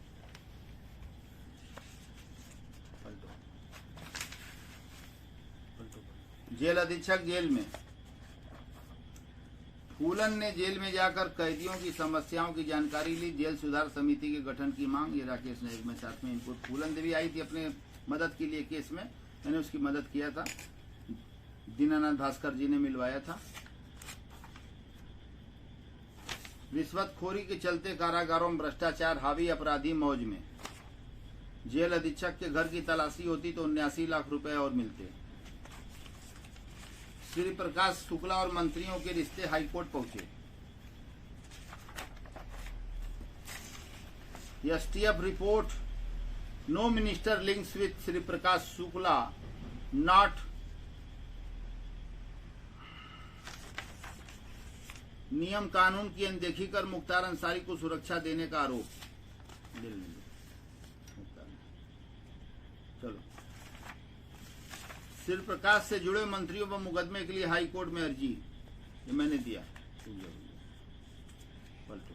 पलटो पलटो। जेल अधीक्षक जेल में। फूलन ने जेल में जाकर कैदियों की समस्याओं की जानकारी ली, जेल सुधार समिति के गठन की मांग। ये राकेश नायक में साथ में इनपुट। फूलन देवी आई थी अपने मदद के लिए केस में, मैंने उसकी मदद किया था, दीनानाथ भास्कर जी ने मिलवाया था। रिश्वतखोरी के चलते कारागारों में भ्रष्टाचार हावी, अपराधी मौज में। जेल अधीक्षक के घर की तलाशी होती तो 79 लाख रुपए और मिलते। श्री प्रकाश शुक्ला और मंत्रियों के रिश्ते हाईकोर्ट पहुंचे। STF report, no minister links with Shri Prakash Shukla not नियम कानून की अनदेखी कर मुख्तार अंसारी को सुरक्षा देने का आरोप। चलो, श्री प्रकाश से जुड़े मंत्रियों पर मुकदमे के लिए हाई कोर्ट में अर्जी, ये मैंने दिया। पलटो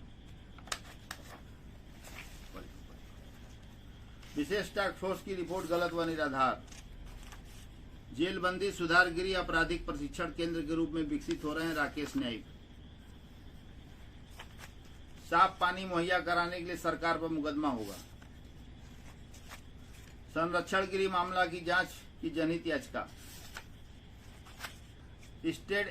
विशेष टास्क फोर्स की रिपोर्ट गलत व निराधार। जेलबंदी सुधार गृह आपराधिक प्रशिक्षण केंद्र के रूप में विकसित हो रहे हैं राकेश नायक। साफ पानी मुहैया कराने के लिए सरकार पर मुकदमा होगा। संरक्षण गृह मामला की जांच की जनहित याचिका। State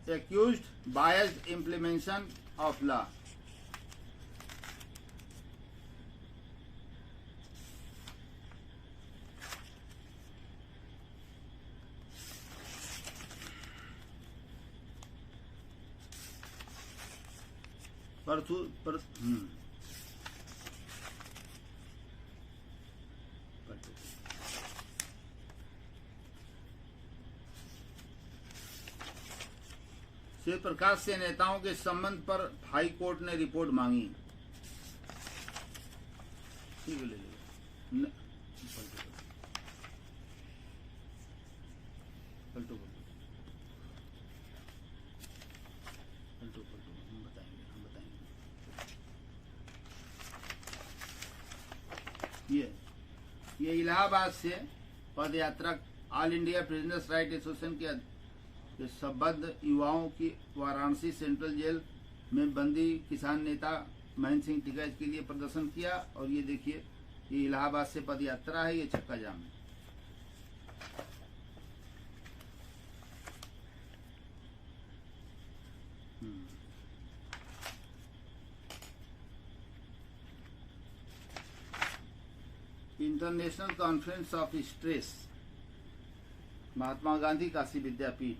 accused biased implementation of law. Shri Prakash से नेताओं के संबंध पर हाई कोर्ट ने रिपोर्ट मांगी। ठीक है, ले लीजिए। पलटो हम बताएंगे। ये इलाहाबाद से पदयात्रा all India business right association के संबद्ध युवाओं की वाराणसी सेंट्रल जेल में बंदी किसान नेता महेंद्र सिंह टिकैत के लिए प्रदर्शन किया। और ये देखिए, ये इलाहाबाद से पदयात्रा है, ये चक्का जाम है। International conference of stress Mahatma Gandhi Kashi विद्यापीठ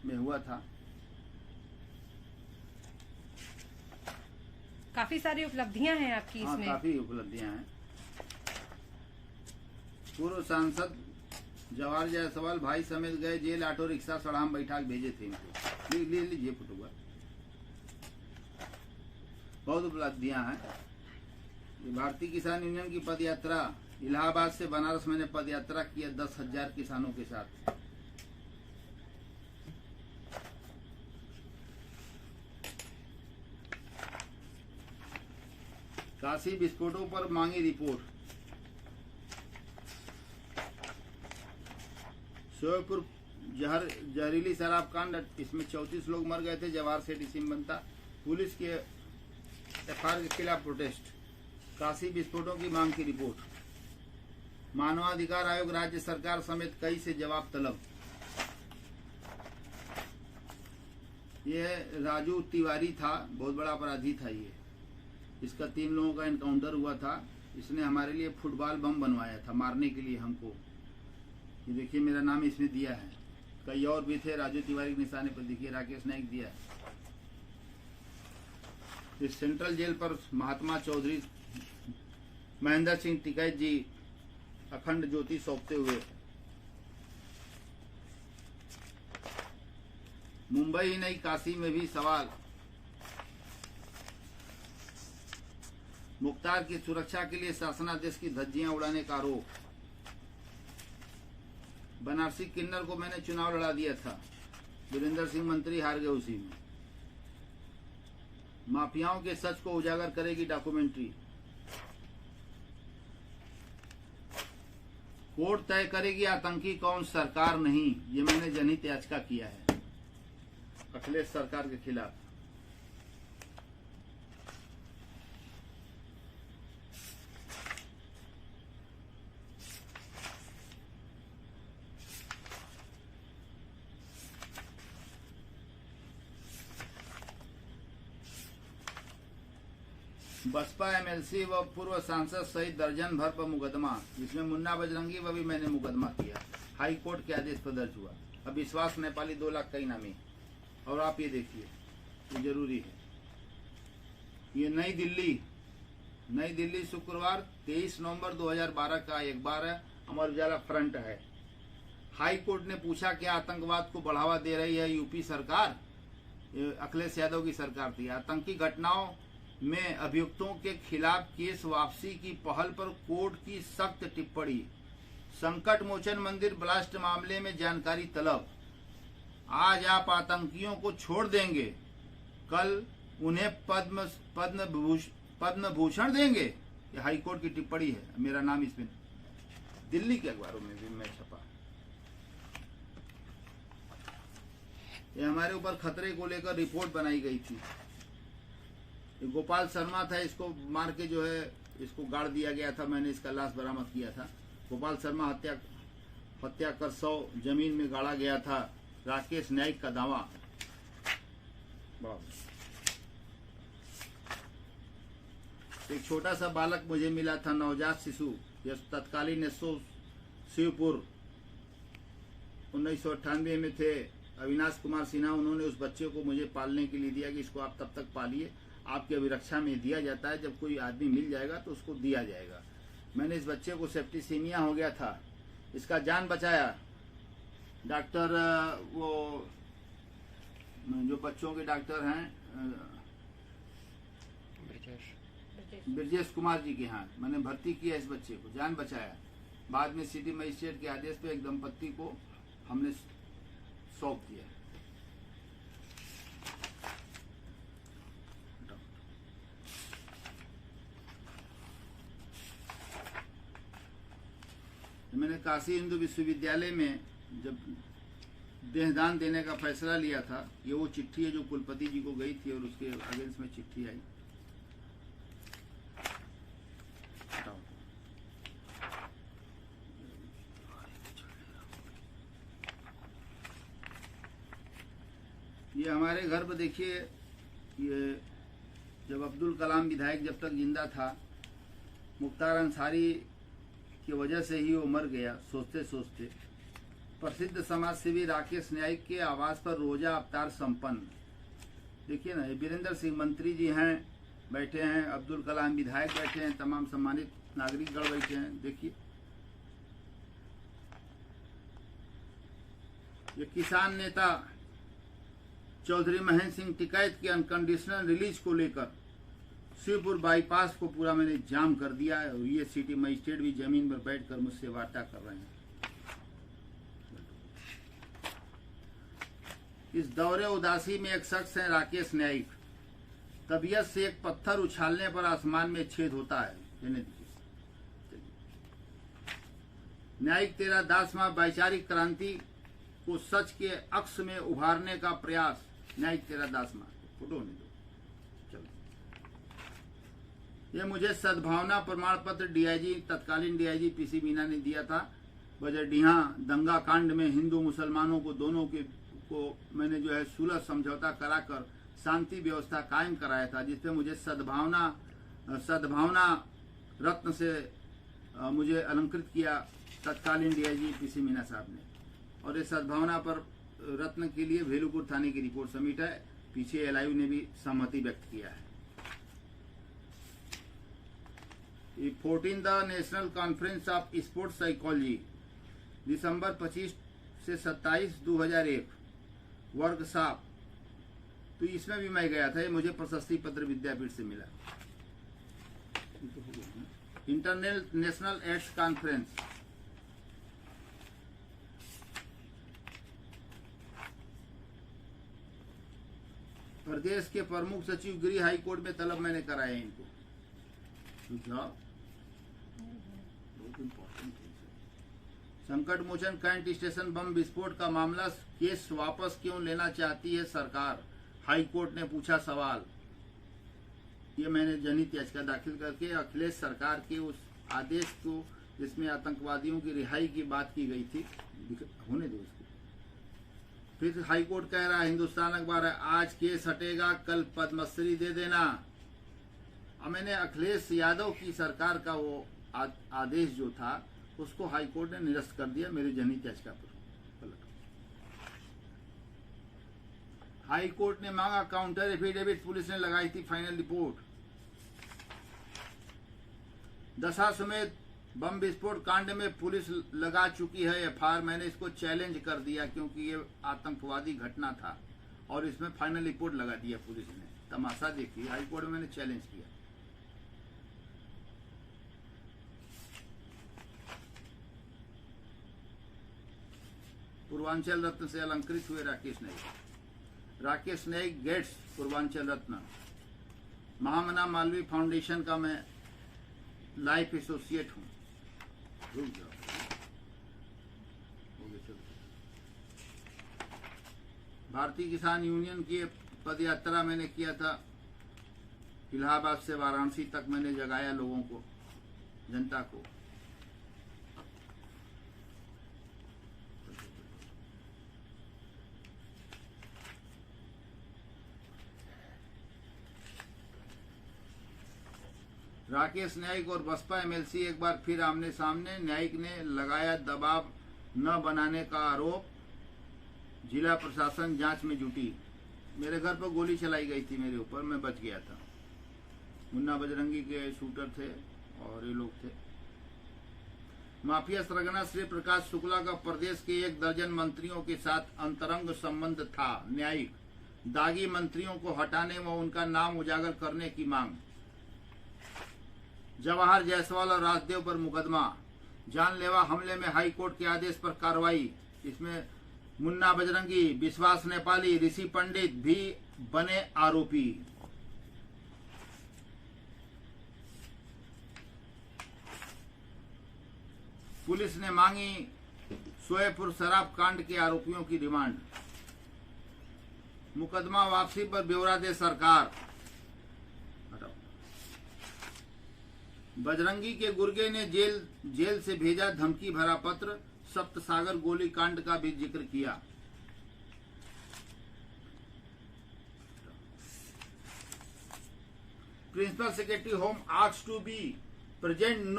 में हुआ था। काफी सारी उपलब्धियां हैं आपकी इसमें। काफी उपलब्धियां हैं। पूर्व सांसद जवाहर जायसवाल भाई समेत गए जेल, ऑटो रिक्शा सड़ाम बैठा के भेजे थे इनको। लीजिए फोटोग्राफ, बहुत उपलब्धियां हैं। ये भारतीय किसान यूनियन की पद यात्रा, इलाहाबाद से बनारस मैंने पद यात्रा किया 10,000 किसानों के साथ। काशी विस्फोटों पर मांगी रिपोर्ट। शोएपुर जहरीली शराब कांड, इसमें 34 लोग मर गए थे। जवाहर सेठ इसी में बनता। पुलिस के एफआईआर के खिलाफ प्रोटेस्ट। काशी विस्फोटों की मांग की रिपोर्ट। मानवाधिकार आयोग राज्य सरकार समेत कई से जवाब तलब। ये राजू तिवारी था, बहुत बड़ा अपराधी था ये। इसका 3 लोगों का एनकाउंटर हुआ था। इसने हमारे लिए फुटबॉल बम बनवाया था मारने के लिए हमको। ये देखिए मेरा नाम इसमें दिया है। कई और भी थे राजू तिवारी के निशाने पर, देखिए राकेश नाइक दिया है। इस सेंट्रल जेल पर महात्मा चौधरी महेंद्र सिंह टिकैत जी अखंड ज्योति सौंपते हुए। मुंबई ही नहीं काशी में भी सवाल। मुख्तार की सुरक्षा के लिए शासनादेश की धज्जियां उड़ाने का आरोप। बनारसी किन्नर को मैंने चुनाव लड़ा दिया था, वीरेंद्र सिंह मंत्री हार गए उसी में। माफियाओं के सच को उजागर करेगी डॉक्यूमेंट्री। कोर्ट तय करेगी आतंकी कौन, सरकार नहीं। ये मैंने जनहित याचिका किया है अखिलेश सरकार के खिलाफ। बसपा एमएलसी व पूर्व सांसद सहित दर्जन भर पर मुकदमा। जिसमें मुन्ना बजरंगी व भी मैंने मुकदमा किया। हाई कोर्ट के आदेश पर दर्ज हुआ। अब विश्वास नेपाली 2 लाख का इनामी। और आप ये देखिए, ये जरूरी है। ये नई दिल्ली शुक्रवार 23 नवंबर 2012 का अखबार है, अमर उजाला फ्रंट है। हाई कोर्ट ने पूछा क्या आतंकवाद को बढ़ावा दे रही है यूपी सरकार। अखिलेश यादव की सरकार थी। आतंकी घटनाओं में अभियुक्तों के खिलाफ केस वापसी की पहल पर कोर्ट की सख्त टिप्पणी। संकट मोचन मंदिर ब्लास्ट मामले में जानकारी तलब। आज आप आतंकियों को छोड़ देंगे, कल उन्हें पद्म भूषण देंगे। ये हाई कोर्ट की टिप्पणी है, मेरा नाम इसमें दिल्ली के अखबारों में भी मैं छपा। ये हमारे ऊपर खतरे को लेकर रिपोर्ट बनाई गई थी। गोपाल शर्मा था, इसको मार के जो है इसको गाड़ दिया गया था। मैंने इसका लाश बरामद किया था। गोपाल शर्मा हत्या कर 100 जमीन में गाड़ा गया था। राकेश नाइक का दावा। एक छोटा सा बालक मुझे मिला था, नवजात शिशु। यह तत्कालीन एसओ शिवपुर 1998 में थे अविनाश कुमार सिन्हा। उन्होंने उस बच्चे को मुझे पालने के लिए दिया कि इसको आप तब तक पालिए, आपकी अभिरक्षा में दिया जाता है, जब कोई आदमी मिल जाएगा तो उसको दिया जाएगा। मैंने इस बच्चे को सेप्टिसीमिया हो गया था, इसका जान बचाया। डॉक्टर वो जो बच्चों के डॉक्टर हैं ब्रजेश कुमार जी के यहाँ मैंने भर्ती किया इस बच्चे को, जान बचाया। बाद में सिटी मजिस्ट्रेट के आदेश पे एक दंपत्ति को हमने सौंप दिया। मैंने काशी हिंदू विश्वविद्यालय में जब देहदान देने का फैसला लिया था, ये वो चिट्ठी है जो कुलपति जी को गई थी और उसके अगेंस्ट में चिट्ठी आई। ये हमारे घर पर देखिए, ये जब अब्दुल कलाम विधायक जब तक जिंदा था, मुख्तार अंसारी की वजह से ही वो मर गया सोचते सोचते। प्रसिद्ध समाज सेवी राकेश नाइक के आवास पर रोजा अवतार संपन्न। देखिए ना, ये वीरेंद्र सिंह मंत्री जी हैं बैठे हैं, अब्दुल कलाम विधायक बैठे हैं, तमाम सम्मानित नागरिकगण बैठे हैं। देखिए ये किसान नेता चौधरी महेंद्र सिंह टिकैत के अनकंडीशनल रिलीज को लेकर शिवपुर बाईपास को पूरा मैंने जाम कर दिया है और ये सिटी मजिस्ट्रेट भी जमीन पर बैठकर मुझसे वार्ता कर रहे हैं। इस दौरे उदासी में एक शख्स है राकेश न्यायिक। तबीयत से एक पत्थर उछालने पर आसमान में छेद होता है। न्यायिक तेरा दासवां वैचारिक क्रांति को सच के अक्स में उभारने का प्रयास। न्यायिक तेरा दासवां फोटो नहीं दो। चलो, ये मुझे सद्भावना प्रमाण पत्र डीआईजी तत्कालीन डीआईजी पीसी मीना ने दिया था। बजरडीहा दंगा कांड में हिंदू मुसलमानों को दोनों को मैंने जो है सुलह समझौता कराकर शांति व्यवस्था कायम कराया था, जिसपे मुझे सद्भावना रत्न से मुझे अलंकृत किया तत्कालीन डीआईजी पीसी मीना साहब ने। और इस सद्भावना पर रत्न के लिए भेलूपुर थाने की रिपोर्ट सबमिट है। पीछे एलआईयू ने भी सहमति व्यक्त किया है। 14 national conference of sports psychology दिसंबर 25 से 27 2001 वर्कशॉप, तो इसमें भी मैं गया था। ये मुझे प्रशस्ति पत्र विद्यापीठ से मिला। इंटरनेशनल एड्स कॉन्फ्रेंस, प्रदेश के प्रमुख सचिव गृह हाई कोर्ट में तलब मैंने कराया है इनको। बहुत इम्पोर्टेंट है। संकट मोचन कैंट स्टेशन बम विस्फोट का मामला, केस वापस क्यों लेना चाहती है सरकार? हाई कोर्ट ने पूछा सवाल। ये मैंने जनहित याचिका दाखिल करके अखिलेश सरकार के उस आदेश को जिसमें आतंकवादियों की रिहाई की बात की गई थी, होने दो उसको। फिर हाई कोर्ट कह रहा है, हिंदुस्तान अखबार है, आज केस हटेगा, कल पद्मश्री दे देना। अब मैंने अखिलेश यादव की सरकार का वो आदेश जो था उसको हाई कोर्ट ने निरस्त कर दिया मेरी जनहित याचिका पर। हाई कोर्ट ने मांगा काउंटर एफिडेविट, पुलिस ने लगाई थी फाइनल रिपोर्ट। दशा समेत बम विस्फोट कांड में पुलिस लगा चुकी है एफआईआर। मैंने इसको चैलेंज कर दिया क्योंकि ये आतंकवादी घटना था और इसमें फाइनल रिपोर्ट लगा दिया पुलिस ने। तमाशा देखिए, हाई कोर्ट में मैंने चैलेंज किया। पूर्वांचल रत्न से अलंकृत हुए राकेश नाइक। राकेश नाइक गेट्स पूर्वांचल रत्न। महामना मालवीय फाउंडेशन का मैं लाइफ एसोसिएट हूँ। भारतीय किसान यूनियन की पद यात्रा मैंने किया था। इलाहाबाद से वाराणसी तक मैंने जगाया लोगों को, जनता को। राकेश न्यायिक और बसपा एमएलसी एक बार फिर आमने सामने। न्यायिक ने लगाया दबाव न बनाने का आरोप। जिला प्रशासन जांच में जुटी। मेरे घर पर गोली चलाई गई थी मेरे ऊपर, मैं बच गया था। मुन्ना बजरंगी के शूटर थे और ये लोग थे। माफिया सरगना श्री प्रकाश शुक्ला का प्रदेश के 1 दर्जन मंत्रियों के साथ अंतरंग संबंध था। न्यायिक दागी मंत्रियों को हटाने व उनका नाम उजागर करने की मांग। जवाहर जायसवाल और राजदेव पर मुकदमा। जानलेवा हमले में हाई कोर्ट के आदेश पर कार्रवाई। इसमें मुन्ना बजरंगी, विश्वास नेपाली, ऋषि पंडित भी बने आरोपी। पुलिस ने मांगी सोएपुर शराब कांड के आरोपियों की रिमांड। मुकदमा वापसी पर ब्यौरा दे सरकार। बजरंगी के गुर्गे ने जेल से भेजा धमकी भरा पत्र। सप्त सागर गोली कांड का भी जिक्र किया। Principal secretary home asked to be present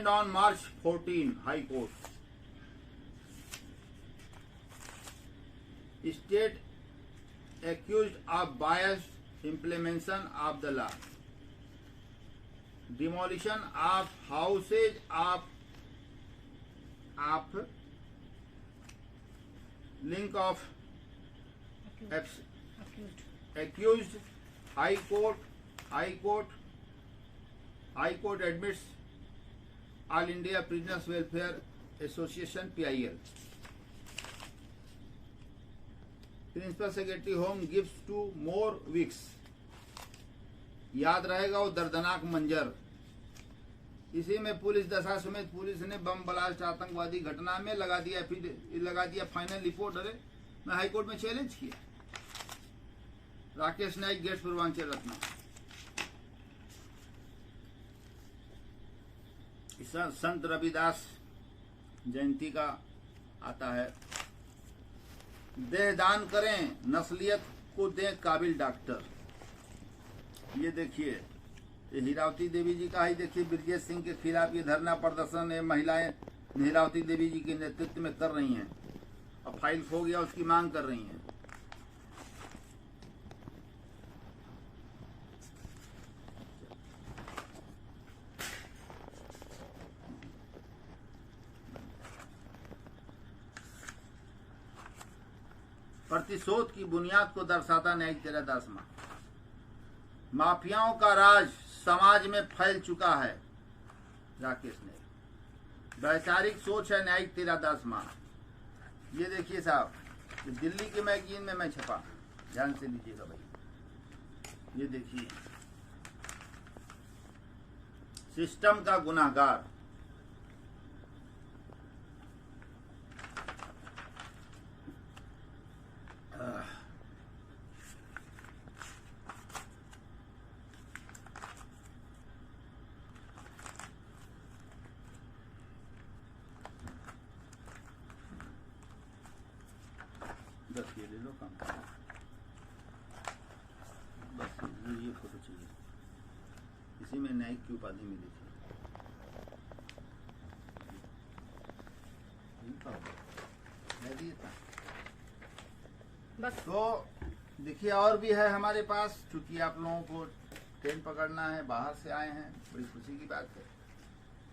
on March 14 high court. State accused of biased implementation of the law. Demolition of houses of link of accused. High Court admits All India Prisoners Welfare Association PIL. Principal Secretary Home gives 2 more weeks. याद रहेगा वो दर्दनाक मंजर। इसी में police दशा समेत police ने बम ब्लास्ट आतंकवादी घटना में लगा दिया फाइनल रिपोर्ट। अरे मैं हाईकोर्ट में चैलेंज किया। राकेश नाइक, गेट्स पूर्वांचल रत्ना। संत रविदास जयंती का आता है। देह दान करें, नस्लियत को दें काबिल डॉक्टर। ये देखिए, ये हीरावती देवी जी का ही देखिए, ब्रजेश सिंह के खिलाफ ये धरना प्रदर्शन है। महिलाएं हीरावती देवी जी के नेतृत्व में कर रही हैं। अब फाइल हो गया, उसकी मांग कर रही हैं। प्रतिशोध की बुनियाद को दर्शाता न्यायिक 13वां। माफियाओं का राज समाज में फैल चुका है। राकेश ने वैचारिक सोच है न्यायिक 13वां। ये देखिए साहब, दिल्ली के मैगजीन में मैं छपा, ध्यान से लीजिएगा भाई। ये देखिए, सिस्टम का गुनाहगार। बस ये ले लो काम। बस ये फोटो चाहिए। इसी में न्यायिक की उपाधि मिली थी। बस तो देखिए, और भी है हमारे पास। चूंकि आप लोगों को ट्रेन पकड़ना है, बाहर से आए हैं, बड़ी खुशी की बात है।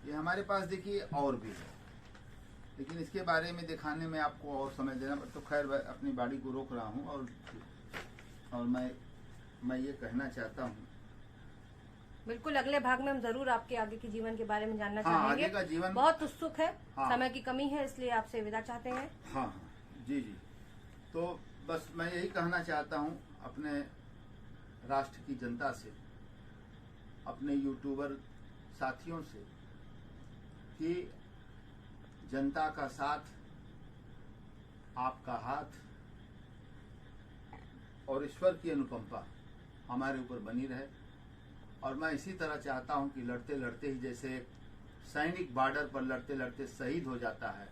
ये हमारे पास देखिए और भी है, लेकिन इसके बारे में दिखाने में आपको और समय देना। तो खैर, अपनी बाड़ी को रोक रहा हूँ। और मैं ये कहना चाहता हूँ, बिल्कुल अगले भाग में हम जरूर आपके आगे के जीवन के बारे में जानना चाहेंगे। आगे का जीवन बहुत उत्सुक है। हाँ। समय की कमी है, इसलिए आपसे विदा चाहते हैं। हाँ, जी। तो बस मैं यही कहना चाहता हूँ अपने राष्ट्र की जनता से, अपने यूट्यूबर साथियों से, कि जनता का साथ, आपका हाथ और ईश्वर की अनुकंपा हमारे ऊपर बनी रहे। और मैं इसी तरह चाहता हूं कि लड़ते लड़ते ही, जैसे सैनिक बॉर्डर पर लड़ते लड़ते शहीद हो जाता है,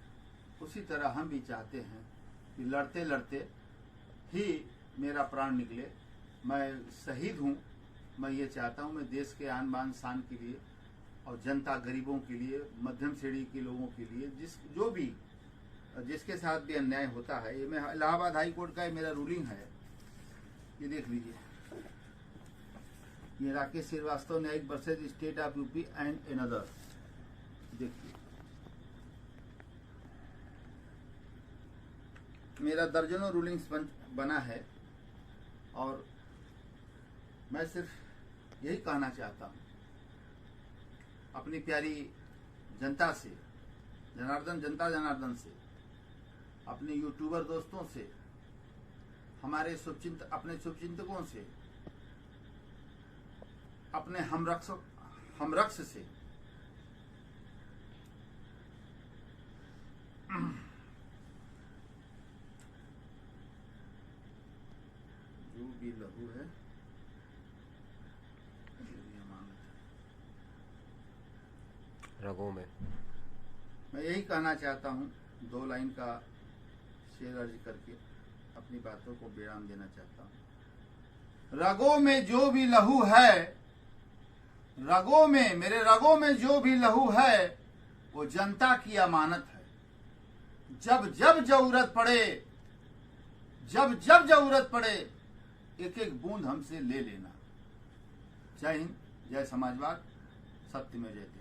उसी तरह हम भी चाहते हैं कि लड़ते लड़ते ही मेरा प्राण निकले। मैं शहीद हूं। मैं ये चाहता हूं, मैं देश के आन बान शान के लिए और जनता, गरीबों के लिए, मध्यम श्रेणी के लोगों के लिए, जिसके साथ भी अन्याय होता है। ये मैं इलाहाबाद हाई कोर्ट का मेरा रूलिंग है। ये देख लीजिए, ये राकेश श्रीवास्तव, न्यायिक versus state of UP and another. देखिए, मेरा दर्जनों रूलिंग्स बना है। और मैं सिर्फ यही कहना चाहता हूं अपनी प्यारी जनता से, जनार्दन से, अपने यूट्यूबर दोस्तों से, हमारे अपने शुभचिंतकों से, अपने हमरक्ष से, जो भी लहू है रगों में, मैं यही कहना चाहता हूं। 2 लाइन का शेर अर्ज करके अपनी बातों को विराम देना चाहता हूं। रगों में जो भी लहू है, रगों में, मेरे रगों में जो भी लहू है, वो जनता की अमानत है। जब जब जरूरत पड़े, एक एक बूंद हमसे ले लेना। जय हिंद, जय समाजवाद, सत्य में जयते।